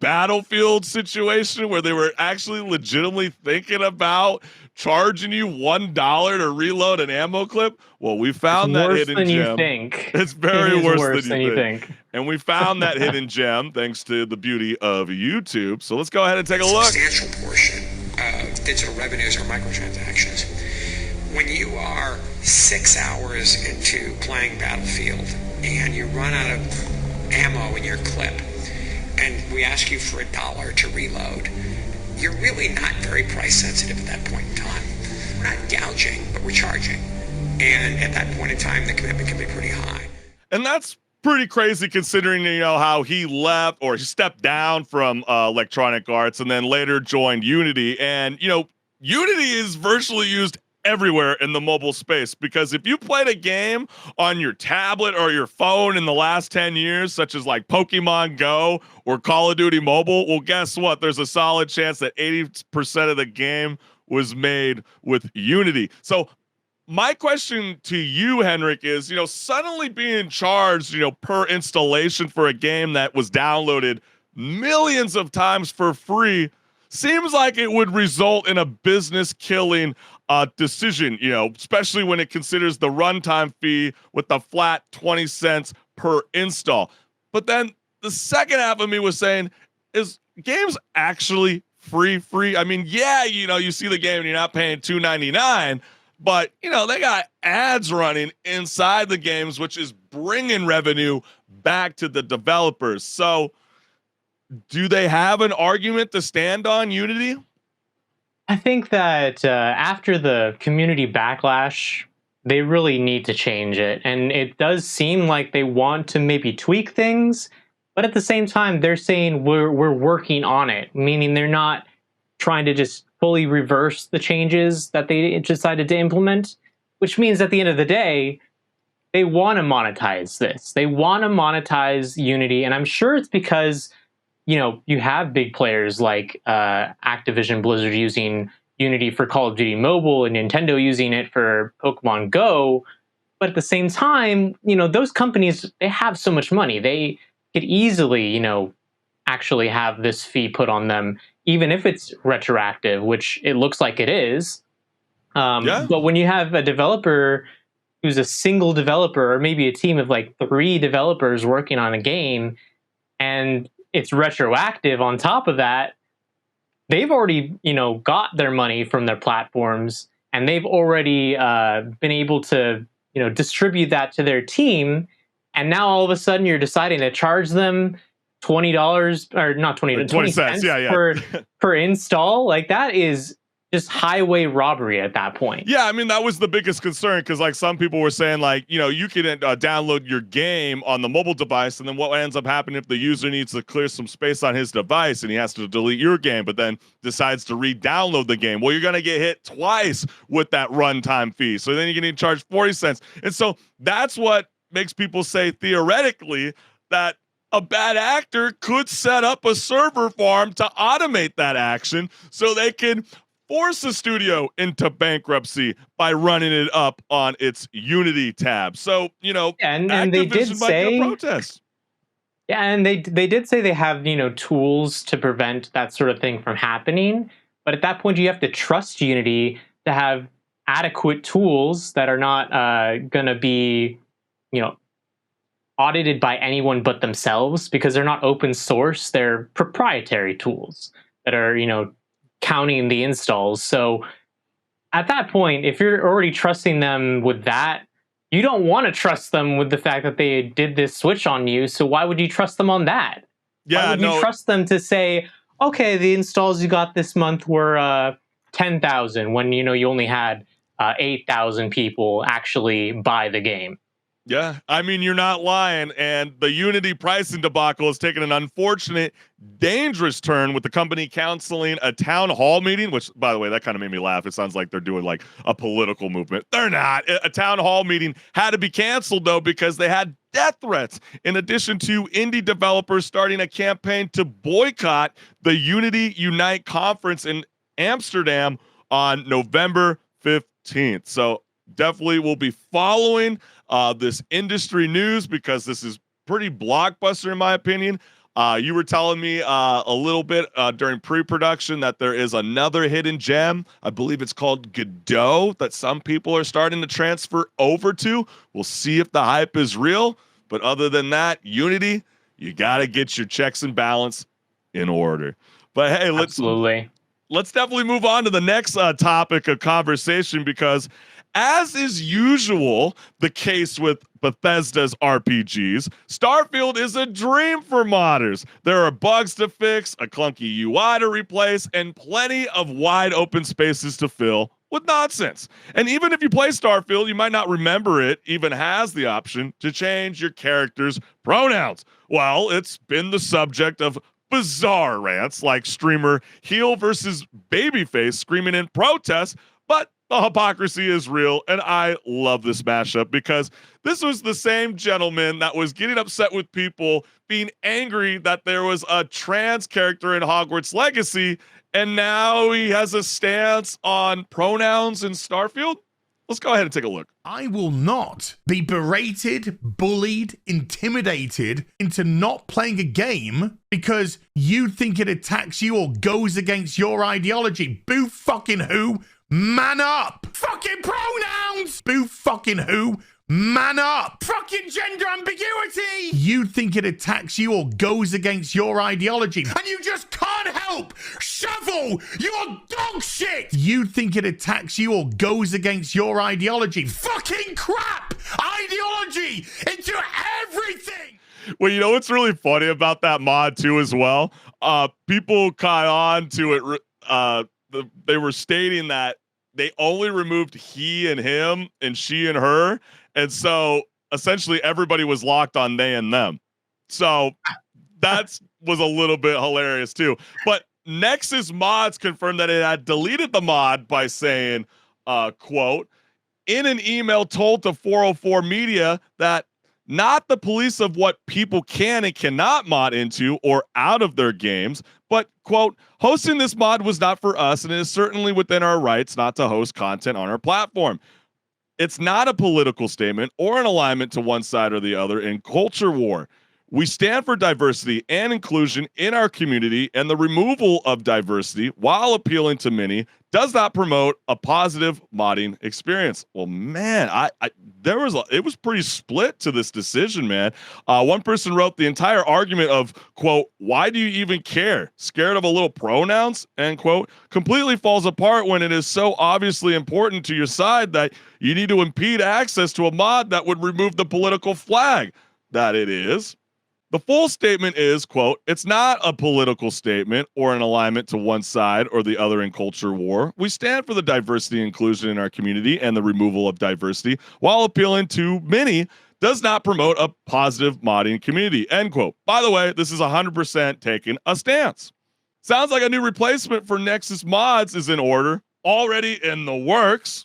Battlefield situation, where they were actually legitimately thinking about charging you $1 to reload an ammo clip? Well, we found that hidden gem. You think. It's very worse than you think. And we found that hidden gem thanks to the beauty of YouTube. So let's go ahead and take a look. A substantial portion of digital revenues are microtransactions. When you are 6 hours into playing Battlefield and you run out of ammo in your clip, and we ask you for $1 to reload, you're really not very price sensitive at that point in time. We're not gouging, but we're charging. And at that point in time, the commitment can be pretty high. And that's pretty crazy, considering, how he left, or he stepped down from Electronic Arts and then later joined Unity. And, Unity is virtually used everywhere in the mobile space, because if you played a game on your tablet or your phone in the last 10 years, such as like Pokemon Go or Call of Duty Mobile, well, guess what? There's a solid chance that 80% of the game was made with Unity. So my question to you, Henrik, is, suddenly being charged, per installation for a game that was downloaded millions of times for free seems like it would result in a business killing decision, especially when it considers the runtime fee with the flat 20 cents per install. But then the second half of me was saying, is games actually free? I mean, yeah, you see the game and you're not paying $2.99, but they got ads running inside the games, which is bringing revenue back to the developers. So do they have an argument to stand on, Unity? I think that after the community backlash, they really need to change it. And it does seem like they want to maybe tweak things, but at the same time, they're saying we're working on it, meaning they're not trying to just fully reverse the changes that they decided to implement, which means at the end of the day, they want to monetize this. They want to monetize Unity. And I'm sure it's because you have big players like Activision Blizzard using Unity for Call of Duty Mobile and Nintendo using it for Pokemon Go. But at the same time, those companies, they have so much money. They could easily, actually have this fee put on them, even if it's retroactive, which it looks like it is. But when you have a developer who's a single developer, or maybe a team of like 3 developers working on a game, and it's retroactive on top of that, they've already, got their money from their platforms, and they've already been able to, distribute that to their team. And now all of a sudden you're deciding to charge them $20 or not 20 cents per install. Like, that is just highway robbery at that point. Yeah, I mean, that was the biggest concern, because like some people were saying, like, you can download your game on the mobile device, and then what ends up happening if the user needs to clear some space on his device and he has to delete your game, but then decides to re-download the game? Well, you're going to get hit twice with that runtime fee. So then you're going to charge 40 cents. And so that's what makes people say, theoretically, that a bad actor could set up a server farm to automate that action so they can force a studio into bankruptcy by running it up on its Unity tab. So, and they did say protest. Yeah, and they did say they have, tools to prevent that sort of thing from happening. But at that point, you have to trust Unity to have adequate tools that are not going to be, audited by anyone but themselves, because they're not open source. They're proprietary tools that are, counting the installs. So at that point, if you're already trusting them with that, you don't want to trust them with the fact that they did this switch on you. So why would you trust them on that? Why would you trust them to say, okay, the installs you got this month were 10,000 when you only had 8,000 people actually buy the game? Yeah, I mean, you're not lying. And the Unity pricing debacle has taken an unfortunate, dangerous turn, with the company canceling a town hall meeting, which, by the way, that kind of made me laugh. It sounds like they're doing like a political movement. They're not. A town hall meeting had to be canceled, though, because they had death threats, in addition to indie developers starting a campaign to boycott the Unity Unite conference in Amsterdam on November 15th. So definitely we'll be following this industry news, because this is pretty blockbuster in my opinion. You were telling me a little bit during pre-production that there is another hidden gem. I believe it's called Godot, that some people are starting to transfer over to. We'll see if the hype is real. But other than that, Unity, you got to get your checks and balance in order. But hey, let's definitely move on to the next topic of conversation, because as is usual the case with Bethesda's RPGs, Starfield is a dream for modders. There are bugs to fix, a clunky UI to replace, and plenty of wide open spaces to fill with nonsense. And even if you play Starfield, you might not remember it even has the option to change your character's pronouns. Well, it's been the subject of bizarre rants, like streamer Heel versus Babyface screaming in protest, but the hypocrisy is real, and I love this mashup, because this was the same gentleman that was getting upset with people being angry that there was a trans character in Hogwarts Legacy, and now he has a stance on pronouns in Starfield. Let's go ahead and take a look. I will not be berated, bullied, intimidated into not playing a game because you think it attacks you or goes against your ideology. Boo fucking who? Man up! Fucking pronouns! Boo fucking who? Man up! Fucking gender ambiguity! You think it attacks you or goes against your ideology, and you just can't help! Shovel! You're dog shit! You think it attacks you or goes against your ideology. Fucking crap! Ideology into everything! Well, you know what's really funny about that mod too as well? People caught on to it. They were stating that they only removed he and him and she and her. And so essentially everybody was locked on they and them. So that was a little bit hilarious too. But Nexus Mods confirmed that it had deleted the mod by saying, quote, in an email told to 404 Media that not the police of what people can and cannot mod into or out of their games, but, quote, hosting this mod was not for us and it is certainly within our rights not to host content on our platform. It's not a political statement or an alignment to one side or the other in culture war. We stand for diversity and inclusion in our community, and the removal of diversity while appealing to many does not promote a positive modding experience. Well, man, it was pretty split to this decision, man. One person wrote the entire argument of, quote, why do you even care? Scared of a little pronouns, end quote, completely falls apart when it is so obviously important to your side that you need to impede access to a mod that would remove the political flag that it is. The full statement is, quote, it's not a political statement or an alignment to one side or the other in culture war. We stand for the diversity and inclusion in our community, and the removal of diversity while appealing to many does not promote a positive modding community, end quote. By the way, this is 100% taking a stance. Sounds like a new replacement for Nexus Mods is in order, already in the works.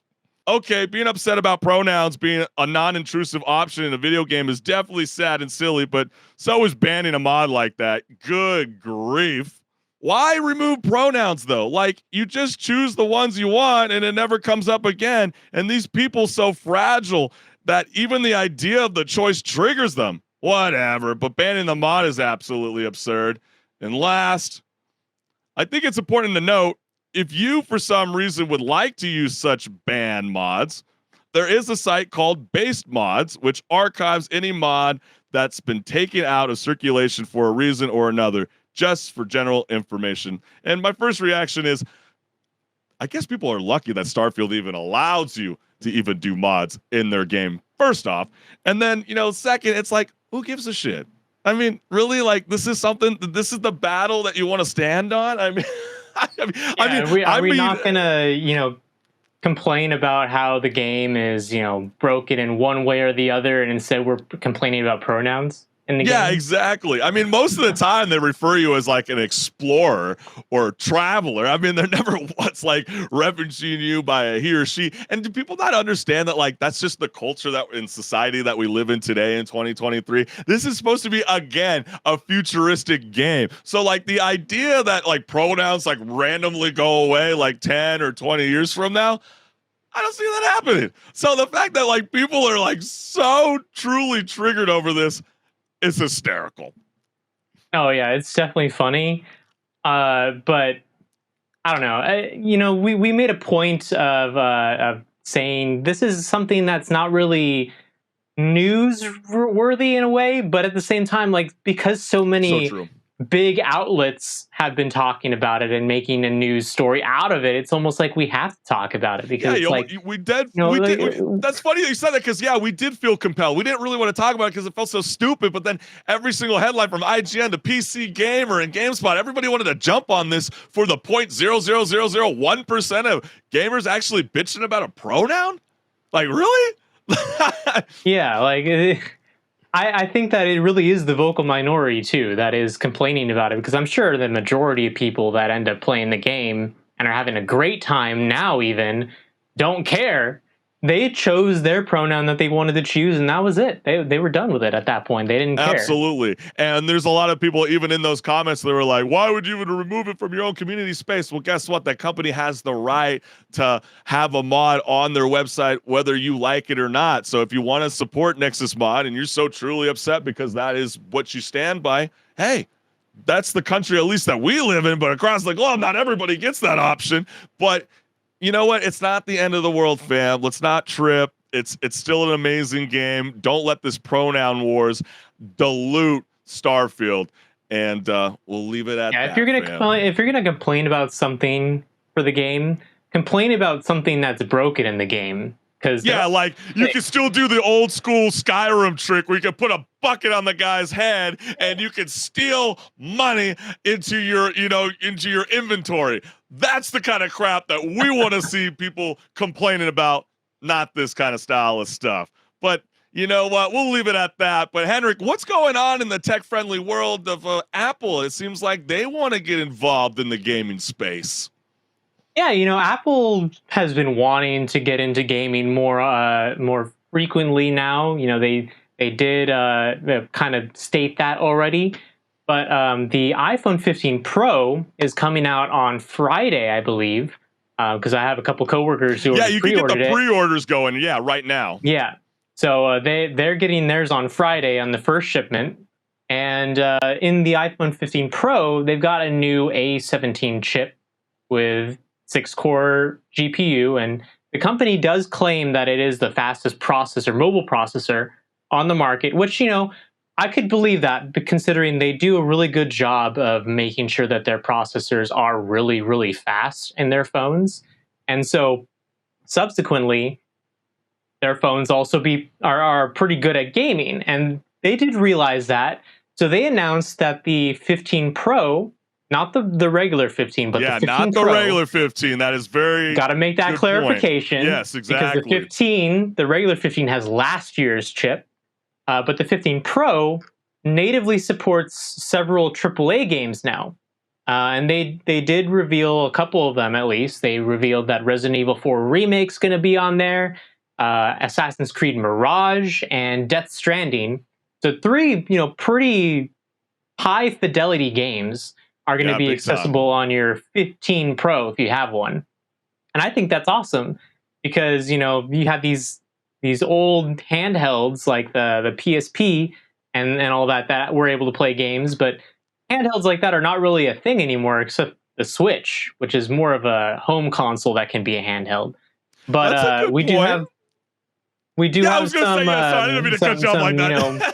Okay, being upset about pronouns being a non-intrusive option in a video game is definitely sad and silly, but so is banning a mod like that. Good grief. Why remove pronouns, though? Like, you just choose the ones you want and it never comes up again, and these people so fragile that even the idea of the choice triggers them. Whatever, but banning the mod is absolutely absurd. And last, I think it's important to note, if you, for some reason, would like to use such banned mods, there is a site called Based Mods, which archives any mod that's been taken out of circulation for a reason or another, just for general information. And my first reaction is, I guess people are lucky that Starfield even allows you to even do mods in their game, first off. And then, second, it's like, who gives a shit? I mean, really, like, this is the battle that you want to stand on? I mean... Are we not gonna, complain about how the game is, broken in one way or the other, and instead we're complaining about pronouns in the game? Yeah, exactly. I mean, most of the time they refer you as like an explorer or traveler. I mean, they're never once like referencing you by a he or she. And do people not understand that, like, that's just the culture that in society that we live in today in 2023? This is supposed to be, again, a futuristic game. So like the idea that like pronouns like randomly go away like 10 or 20 years from now, I don't see that happening. So the fact that like people are like so truly triggered over this, it's hysterical. Oh yeah, it's definitely funny, but I don't know. We made a point of saying this is something that's not really newsworthy in a way, but at the same time, like, because so many big outlets have been talking about it and making a news story out of it, it's almost like we have to talk about it because we did. That's funny that you said that, because we did feel compelled. We didn't really want to talk about it because it felt so stupid, but then every single headline from IGN to PC Gamer and GameSpot, everybody wanted to jump on this for the 0.00001% of gamers actually bitching about a pronoun. Like, really? Yeah, like I think that it really is the vocal minority too that is complaining about it, because I'm sure the majority of people that end up playing the game and are having a great time now even don't care. they chose their pronoun that they wanted to choose, and that was it. They were done with it at that point. They didn't care. Absolutely. And there's a lot of people, even in those comments, that were like, why would you even remove it from your own community space? Well, guess what? That company has the right to have a mod on their website, whether you like it or not. So if you want to support Nexus Mod and you're so truly upset because that is what you stand by, hey, that's the country at least that we live in, but across the globe, not everybody gets that option. But you know what? It's not the end of the world, fam. Let's not trip. It's still an amazing game. Don't let this pronoun wars dilute Starfield, and we'll leave it at that. If you're gonna complain about something for the game, complain about something that's broken in the game. Because like you can still do the old school Skyrim trick where you can put a bucket on the guy's head and you can steal money into your inventory. That's the kind of crap that we want to see people complaining about, not this kind of style of stuff. But you know what? We'll leave it at that. But Henrik, what's going on in the tech-friendly world of Apple? It seems like they want to get involved in the gaming space. Yeah, Apple has been wanting to get into gaming more frequently now. They did kind of state that already. But the iPhone 15 Pro is coming out on Friday, I believe, because I have a couple coworkers who you can get the pre-orders going. Yeah, right now. Yeah, so they're getting theirs on Friday on the first shipment. And in the iPhone 15 Pro, they've got a new A17 chip with 6-core GPU, and the company does claim that it is the fastest mobile processor on the market, which, I could believe that, but considering they do a really good job of making sure that their processors are really, really fast in their phones. And so subsequently, their phones also are pretty good at gaming, and they did realize that. So they announced that the 15 Pro, not the regular 15, but the 15 not the Pro, regular 15. That is very got to make that clarification. Point. Yes, exactly. Because the regular 15 has last year's chip, but the 15 Pro natively supports several AAA games now. And they did reveal a couple of them, at least. They revealed that Resident Evil 4 Remake's going to be on there, Assassin's Creed Mirage, and Death Stranding. So 3, pretty high fidelity games are going to be accessible on your 15 Pro if you have one. And I think that's awesome because, you have these old handhelds like the PSP and all that we're able to play games, but handhelds like that are not really a thing anymore except the Switch, which is more of a home console that can be a handheld. But we do have some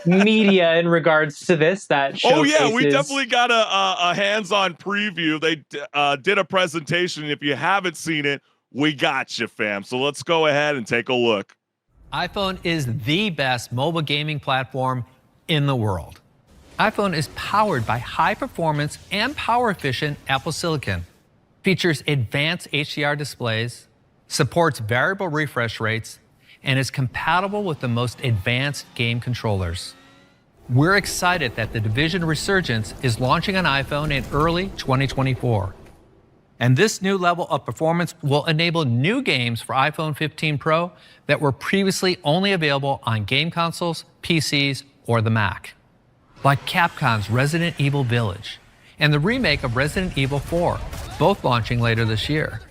media in regards to this that showcases... we definitely got a hands-on preview. They did a presentation. If you haven't seen it, we got you, fam. So let's go ahead and take a look. iPhone is the best mobile gaming platform in the world. iPhone is powered by high-performance and power-efficient Apple Silicon, features advanced HDR displays, supports variable refresh rates, and is compatible with the most advanced game controllers. We're excited that the Division Resurgence is launching on iPhone in early 2024. And this new level of performance will enable new games for iPhone 15 Pro that were previously only available on game consoles, PCs, or the Mac. Like Capcom's Resident Evil Village and the remake of Resident Evil 4, both launching later this year.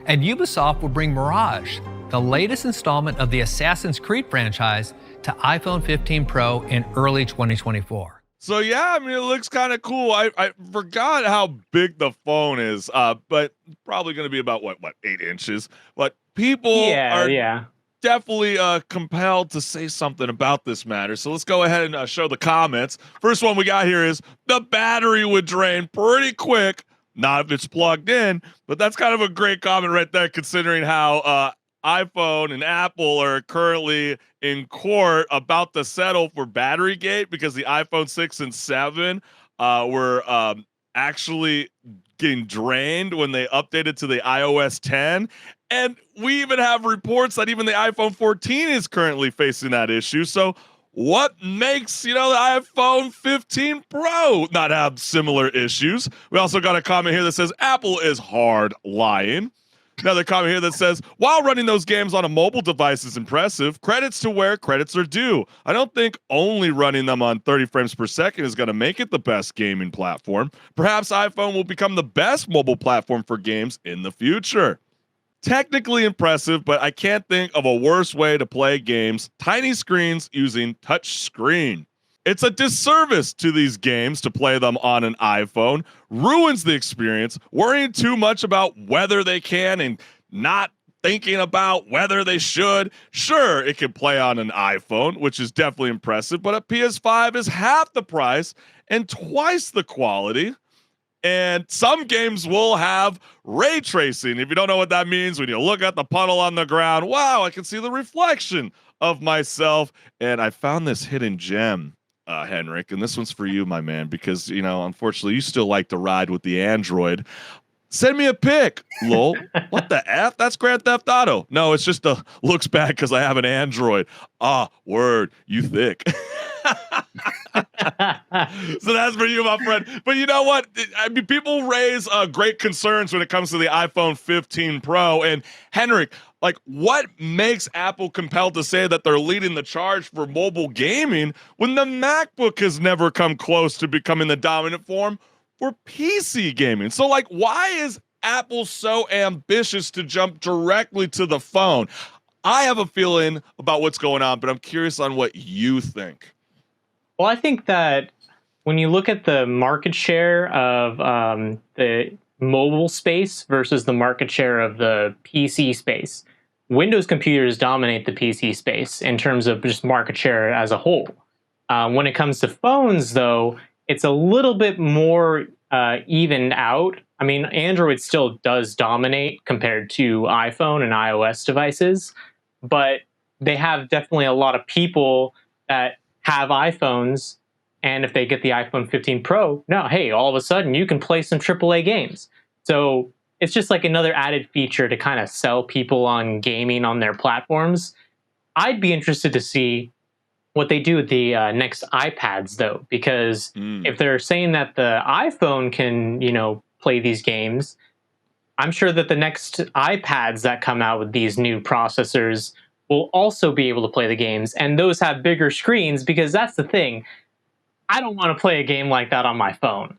And Ubisoft will bring Mirage, the latest installment of the Assassin's Creed franchise, to iPhone 15 Pro in early 2024. So yeah, it looks kind of cool. I forgot how big the phone is, but probably going to be about what 8 inches. But people are definitely compelled to say something about this matter. So let's go ahead and show the comments. First one we got here is the battery would drain pretty quick. Not if it's plugged in, but that's kind of a great comment right there, considering how iPhone and Apple are currently in court about to settle for battery gate because the iPhone 6 and 7 were actually getting drained when they updated to the iOS 10. And we even have reports that even the iPhone 14 is currently facing that issue. So what makes, the iPhone 15 Pro not have similar issues? We also got a comment here that says Apple is hard lying. Another comment here that says, while running those games on a mobile device is impressive, credits to where credits are due. I don't think only running them on 30 frames per second is going to make it the best gaming platform. Perhaps iPhone will become the best mobile platform for games in the future. Technically impressive, but I can't think of a worse way to play games. Tiny screens using touch screen. It's a disservice to these games to play them on an iPhone, ruins the experience, worrying too much about whether they can and not thinking about whether they should. Sure, it can play on an iPhone, which is definitely impressive, but a PS5 is half the price and twice the quality. And some games will have ray tracing. If you don't know what that means, when you look at the puddle on the ground, wow, I can see the reflection of myself. And I found this hidden gem. Henrik, and this one's for you, my man, because, you know, unfortunately, you still like to ride with the Android. Send me a pic, lol. What the F? That's Grand Theft Auto. No, it's just looks bad because I have an Android. Ah, word, you thick. So that's for you, my friend. But you know what? I mean, people raise great concerns when it comes to the iPhone 15 Pro. And Henrik, like, what makes Apple compelled to say that they're leading the charge for mobile gaming when the MacBook has never come close to becoming the dominant form for PC gaming? So, like, why is Apple so ambitious to jump directly to the phone? I have a feeling about what's going on, but I'm curious on what you think. Well, I think that when you look at the market share of the mobile space versus the market share of the PC space, Windows computers dominate the PC space in terms of just market share as a whole. When it comes to phones, though, it's a little bit more evened out. I mean, Android still does dominate compared to iPhone and iOS devices, but they have definitely a lot of people that have iPhones, and if they get the iPhone 15 Pro, no, hey, all of a sudden you can play some AAA games. So it's just like another added feature to kind of sell people on gaming on their platforms. I'd be interested to see what they do with the next iPads, though, because if they're saying that the iPhone can, you know, play these games, I'm sure that the next iPads that come out with these new processors will also be able to play the games, and those have bigger screens, because that's the thing. I don't want to play a game like that on my phone.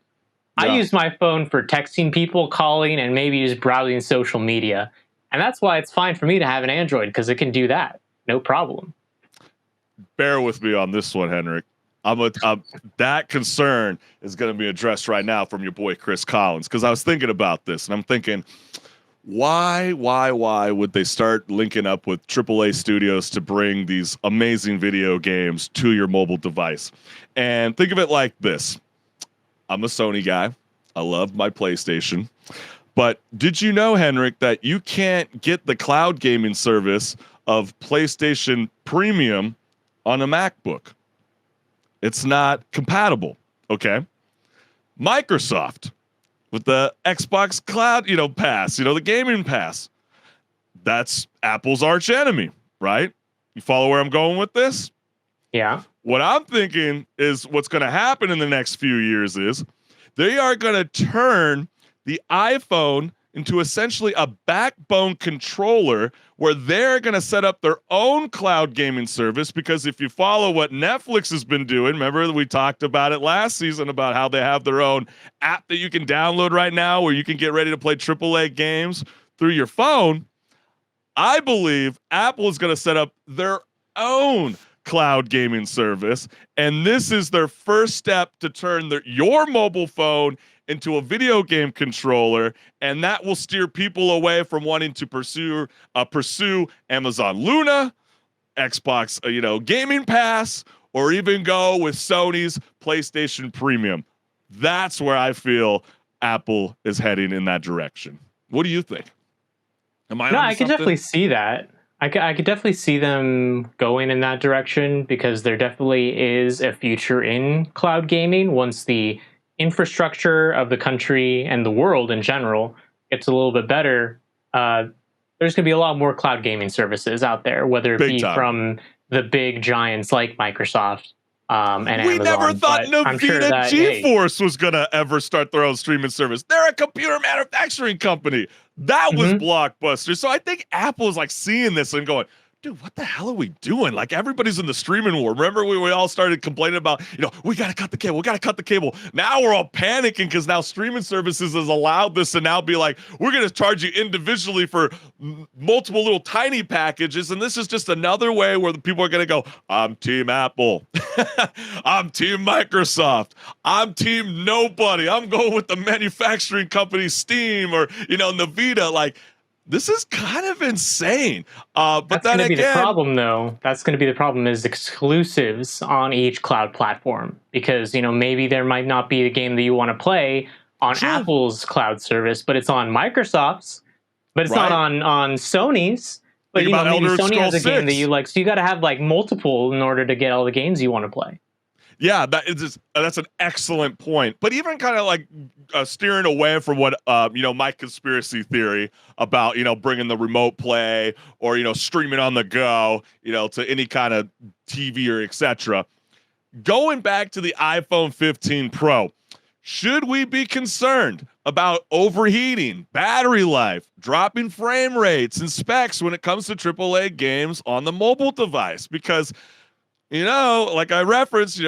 Yeah. I use my phone for texting people, calling, and maybe just browsing social media. And that's why it's fine for me to have an Android, because it can do that. No problem. Bear with me on this one, Henrik. That concern is going to be addressed right now from your boy Chris Collins, because I was thinking about this, and I'm thinking, why would they start linking up with AAA studios to bring these amazing video games to your mobile device? And think of it like this. I'm a Sony guy. I love my PlayStation. But did you know, Henrik, that you can't get the cloud gaming service of PlayStation Premium on a MacBook? It's not compatible, okay? Microsoft, with the Xbox Cloud, pass, the gaming pass. That's Apple's arch enemy, right? You follow where I'm going with this? Yeah. What I'm thinking is what's going to happen in the next few years is they are going to turn the iPhone into essentially a backbone controller where they're going to set up their own cloud gaming service, because if you follow what Netflix has been doing, remember we talked about it last season about how they have their own app that you can download right now where you can get ready to play AAA games through your phone. I believe Apple is going to set up their own cloud gaming service, and this is their first step to turn your mobile phone into a video game controller, and that will steer people away from wanting to pursue Amazon Luna, Xbox, Gaming Pass, or even go with Sony's PlayStation Premium. That's where I feel Apple is heading in that direction. What do you think? Am I? No, I could definitely see that. I could definitely see them going in that direction, because there definitely is a future in cloud gaming once the infrastructure of the country and the world in general gets a little bit better. There's going to be a lot more cloud gaming services out there, whether it be from the big giants like Microsoft and Amazon. We never thought NVIDIA GeForce was going to ever start their own streaming service. They're a computer manufacturing company. That was blockbuster. So I think Apple is like seeing this and going, dude, what the hell are we doing? Like everybody's in the streaming war. Remember we all started complaining about, we got to cut the cable. We got to cut the cable. Now we're all panicking because now streaming services has allowed this to now be like, we're going to charge you individually for multiple little tiny packages. And this is just another way where the people are going to go, I'm team Apple. I'm team Microsoft. I'm team nobody. I'm going with the manufacturing company Steam or, Nvidia. Like, this is kind of insane. But that's then going to be again, the problem, though. That's going to be the problem is exclusives on each cloud platform. Because, maybe there might not be a game that you want to play on Apple's cloud service, but it's on Microsoft's. But it's not on Sony's. But, Think about maybe Elder Sony has a Scrolls game 6. that you like. So you got to have, like, multiple in order to get all the games you want to play. Yeah, that's an excellent point. But even kind of like steering away from what my conspiracy theory about bringing the remote play or streaming on the go to any kind of TV or etc. Going back to the iPhone 15 Pro, should we be concerned about overheating, battery life, dropping frame rates and specs when it comes to AAA games on the mobile device? Because like I referenced,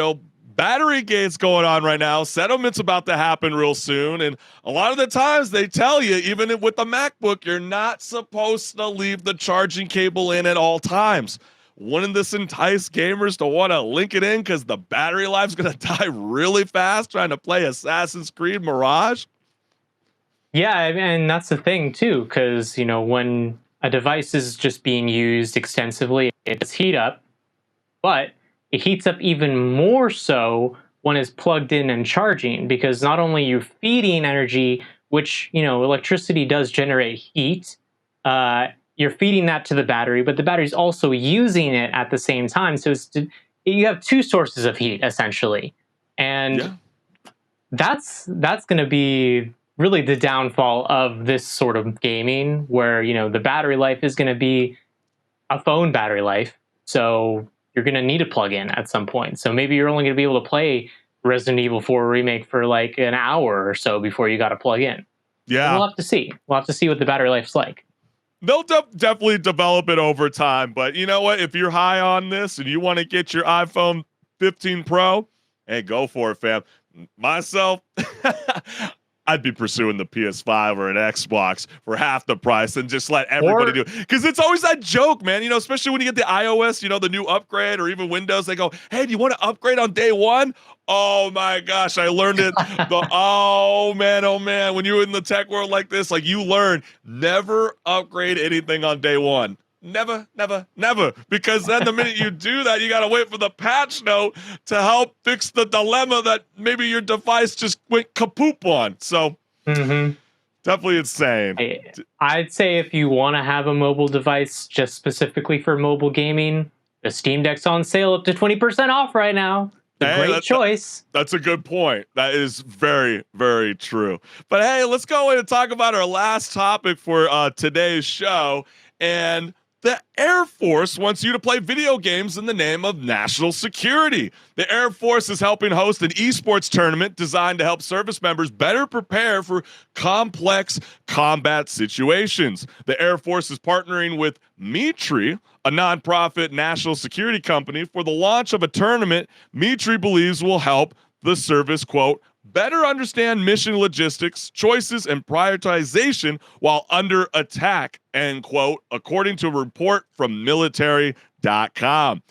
battery gates going on right now. Settlement's about to happen real soon. And a lot of the times they tell you, even with the MacBook, you're not supposed to leave the charging cable in at all times. Wouldn't this entice gamers to want to link it in because the battery life's going to die really fast trying to play Assassin's Creed Mirage? Yeah, and that's the thing, too, because, when a device is just being used extensively, it does heat up. But it heats up even more so when it's plugged in and charging, because not only you're feeding energy, which, electricity does generate heat, you're feeding that to the battery, but the battery's also using it at the same time. So you have two sources of heat, essentially. And that's going to be really the downfall of this sort of gaming, where, the battery life is going to be a phone battery life. So you're going to need a plug-in at some point. So maybe you're only going to be able to play Resident Evil 4 Remake for like an hour or so before you got to plug in. Yeah. We'll have to see. We'll have to see what the battery life's like. They'll definitely develop it over time. But you know what? If you're high on this and you want to get your iPhone 15 Pro, hey, go for it, fam. Myself, I'd be pursuing the PS5 or an Xbox for half the price and just let everybody do it. Because it's always that joke, man. Especially when you get the iOS, the new upgrade, or even Windows, they go, hey, do you want to upgrade on day one? Oh my gosh, I learned it. Oh man. When you're in the tech world like this, like you learn, never upgrade anything on day one. Never. Because then the minute you do that, you got to wait for the patch note to help fix the dilemma that maybe your device just went kapoop on. So definitely insane. I'd say if you want to have a mobile device just specifically for mobile gaming, the Steam Deck's on sale up to 20% off right now. Great choice. That's a good point. That is very, very true. But hey, let's go in and talk about our last topic for today's show. And the Air Force wants you to play video games in the name of national security. The Air Force is helping host an esports tournament designed to help service members better prepare for complex combat situations. The Air Force is partnering with Mitri, a nonprofit national security company, for the launch of a tournament Mitri believes will help the service, quote, better understand mission logistics, choices, and prioritization while under attack, end quote, according to a report from military.com.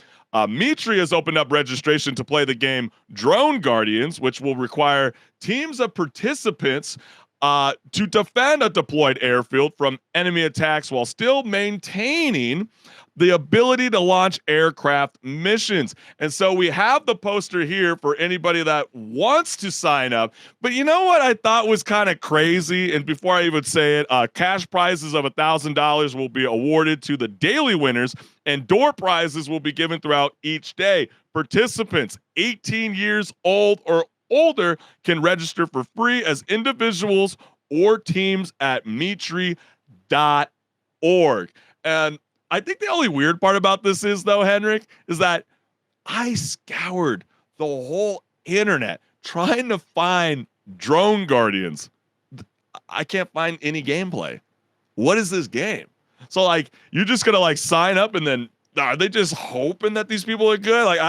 Mitri has opened up registration to play the game Drone Guardians, which will require teams of participants to defend a deployed airfield from enemy attacks while still maintaining the ability to launch aircraft missions. And so we have the poster here for anybody that wants to sign up. But you know what I thought was kind of crazy? And before I even say it, cash prizes of $1,000 will be awarded to the daily winners, and door prizes will be given throughout each day. Participants 18 years old or older can register for free as individuals or teams at Mitri.org. And I think the only weird part about this is, though, Henrik, is that I scoured the whole internet trying to find Drone Guardians. I can't find any gameplay. what is this game? So like, you're just gonna like sign up and then are they just hoping that these people are good? Like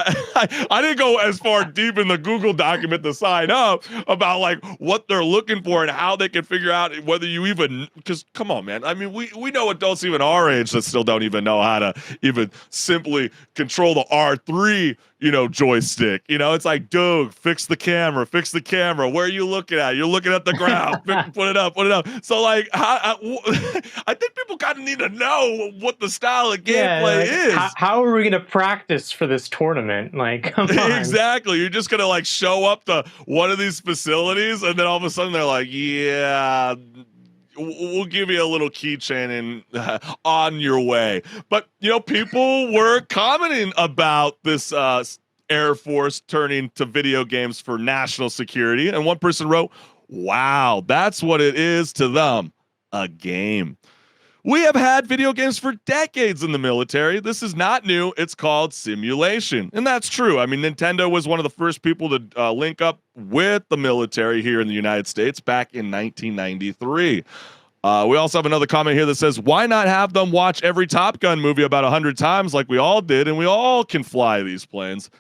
I didn't go as far deep in the Google document to sign up about like what they're looking for and how they can figure out whether you even, because come on, man. I mean, we know adults even our age that still don't even know how to even simply control the R3, joystick. It's like, dude, fix the camera. Where are you looking at? You're looking at the ground. Put it up. So like, I think people kind of need to know what the style of gameplay is. How are we going to practice for this tournament? Like, come on. Exactly. You're just going to like show up to one of these facilities and then all of a sudden they're like, yeah, we'll give you a little keychain and on your way. But, people were commenting about this Air Force turning to video games for national security. And one person wrote, wow, that's what it is to them, a game. We have had video games for decades in the military. This is not new. It's called simulation. And that's true. I mean, Nintendo was one of the first people to link up with the military here in the United States back in 1993. We also have another comment here that says, why not have them watch every Top Gun movie about 100 times like we all did, and we all can fly these planes?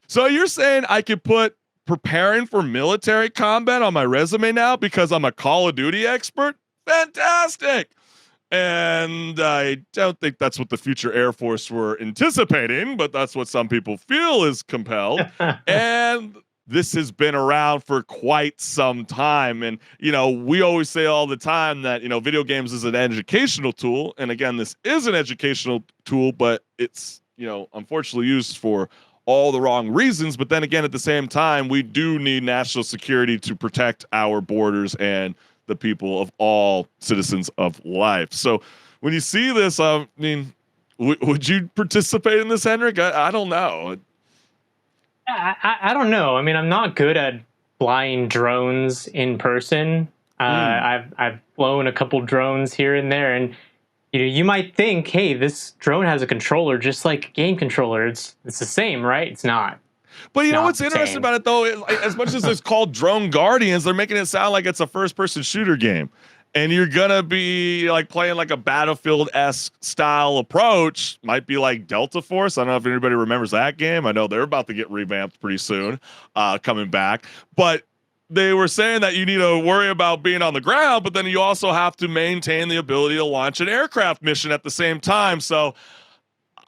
So you're saying I could put preparing for military combat on my resume now because I'm a Call of Duty expert? Fantastic. And I don't think that's what the future Air Force were anticipating, but that's what some people feel is compelled. And this has been around for quite some time. And, we always say all the time that, video games is an educational tool. And again, this is an educational tool, but it's, unfortunately used for all the wrong reasons. But then again, at the same time, we do need national security to protect our borders and the people of all citizens of life. So when you see this, I mean, would you participate in this, Henrik? I don't know. I don't know. I mean, I'm not good at flying drones in person. I've flown a couple drones here and there, and you might think, hey, this drone has a controller just like a game controller. It's the same, right? It's not. But you know what's interesting about it, though? As much as it's called Drone Guardians, they're making it sound like it's a first-person shooter game. And you're going to be like playing like a Battlefield-esque style approach. Might be like Delta Force. I don't know if anybody remembers that game. I know they're about to get revamped pretty soon, coming back. But they were saying that you need to worry about being on the ground, but then you also have to maintain the ability to launch an aircraft mission at the same time. So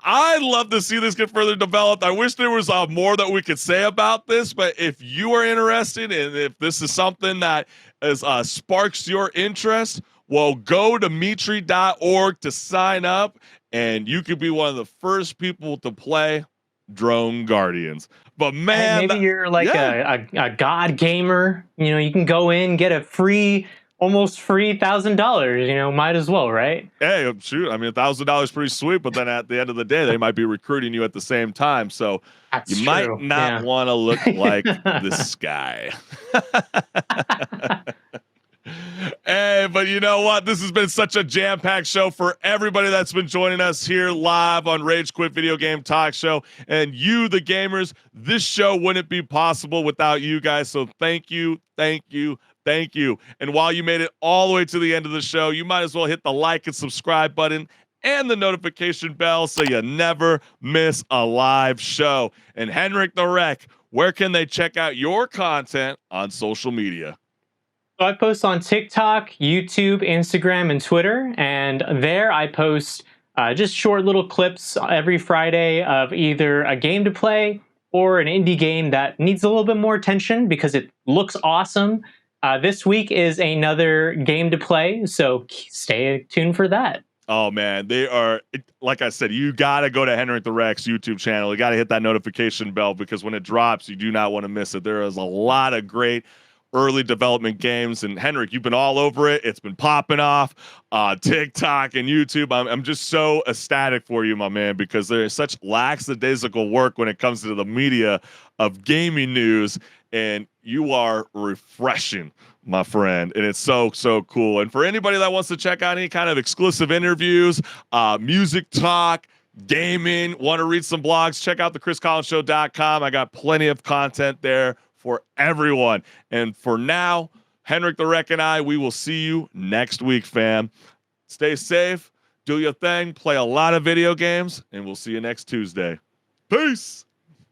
I'd love to see this get further developed. I wish there was more that we could say about this, but if you are interested and if this is something that is sparks your interest, well, go to Mitri.org to sign up, and you could be one of the first people to play Drone Guardians. But man, maybe you're like a god gamer. You can go in, get a almost free $1,000. Might as well, right? Hey, shoot! I mean, $1,000 pretty sweet, but then at the end of the day, they might be recruiting you at the same time, so you might not want to look like this guy. Hey, but you know what? This has been such a jam-packed show for everybody that's been joining us here live on Rage Quit Video Game Talk Show. And you, the gamers, this show wouldn't be possible without you guys. So thank you, thank you, thank you. And while you made it all the way to the end of the show, you might as well hit the like and subscribe button and the notification bell so you never miss a live show. And Henrik the Wreck, where can they check out your content on social media? So I post on TikTok, YouTube, Instagram, and Twitter. And there I post just short little clips every Friday of either a game to play or an indie game that needs a little bit more attention because it looks awesome. This week is another game to play, so stay tuned for that. Oh, man, they are, like I said, you got to go to Henrik the Wreck's YouTube channel. You got to hit that notification bell because when it drops, you do not want to miss it. There is a lot of great early development games, and Henrik, you've been all over it. It's been popping off TikTok and YouTube. I'm just so ecstatic for you, my man, because there is such lackadaisical work when it comes to the media of gaming news, and you are refreshing, my friend, and it's so cool. And for anybody that wants to check out any kind of exclusive interviews, music talk, gaming, want to read some blogs, check out the chriscollinsshow.com. I got plenty of content there for everyone. And for now, Henrik the Wreck and I, we will see you next week, fam. Stay safe, do your thing, play a lot of video games, and we'll see you next Tuesday. Peace.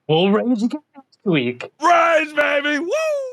We'll rage again next week. Rage, baby. Woo!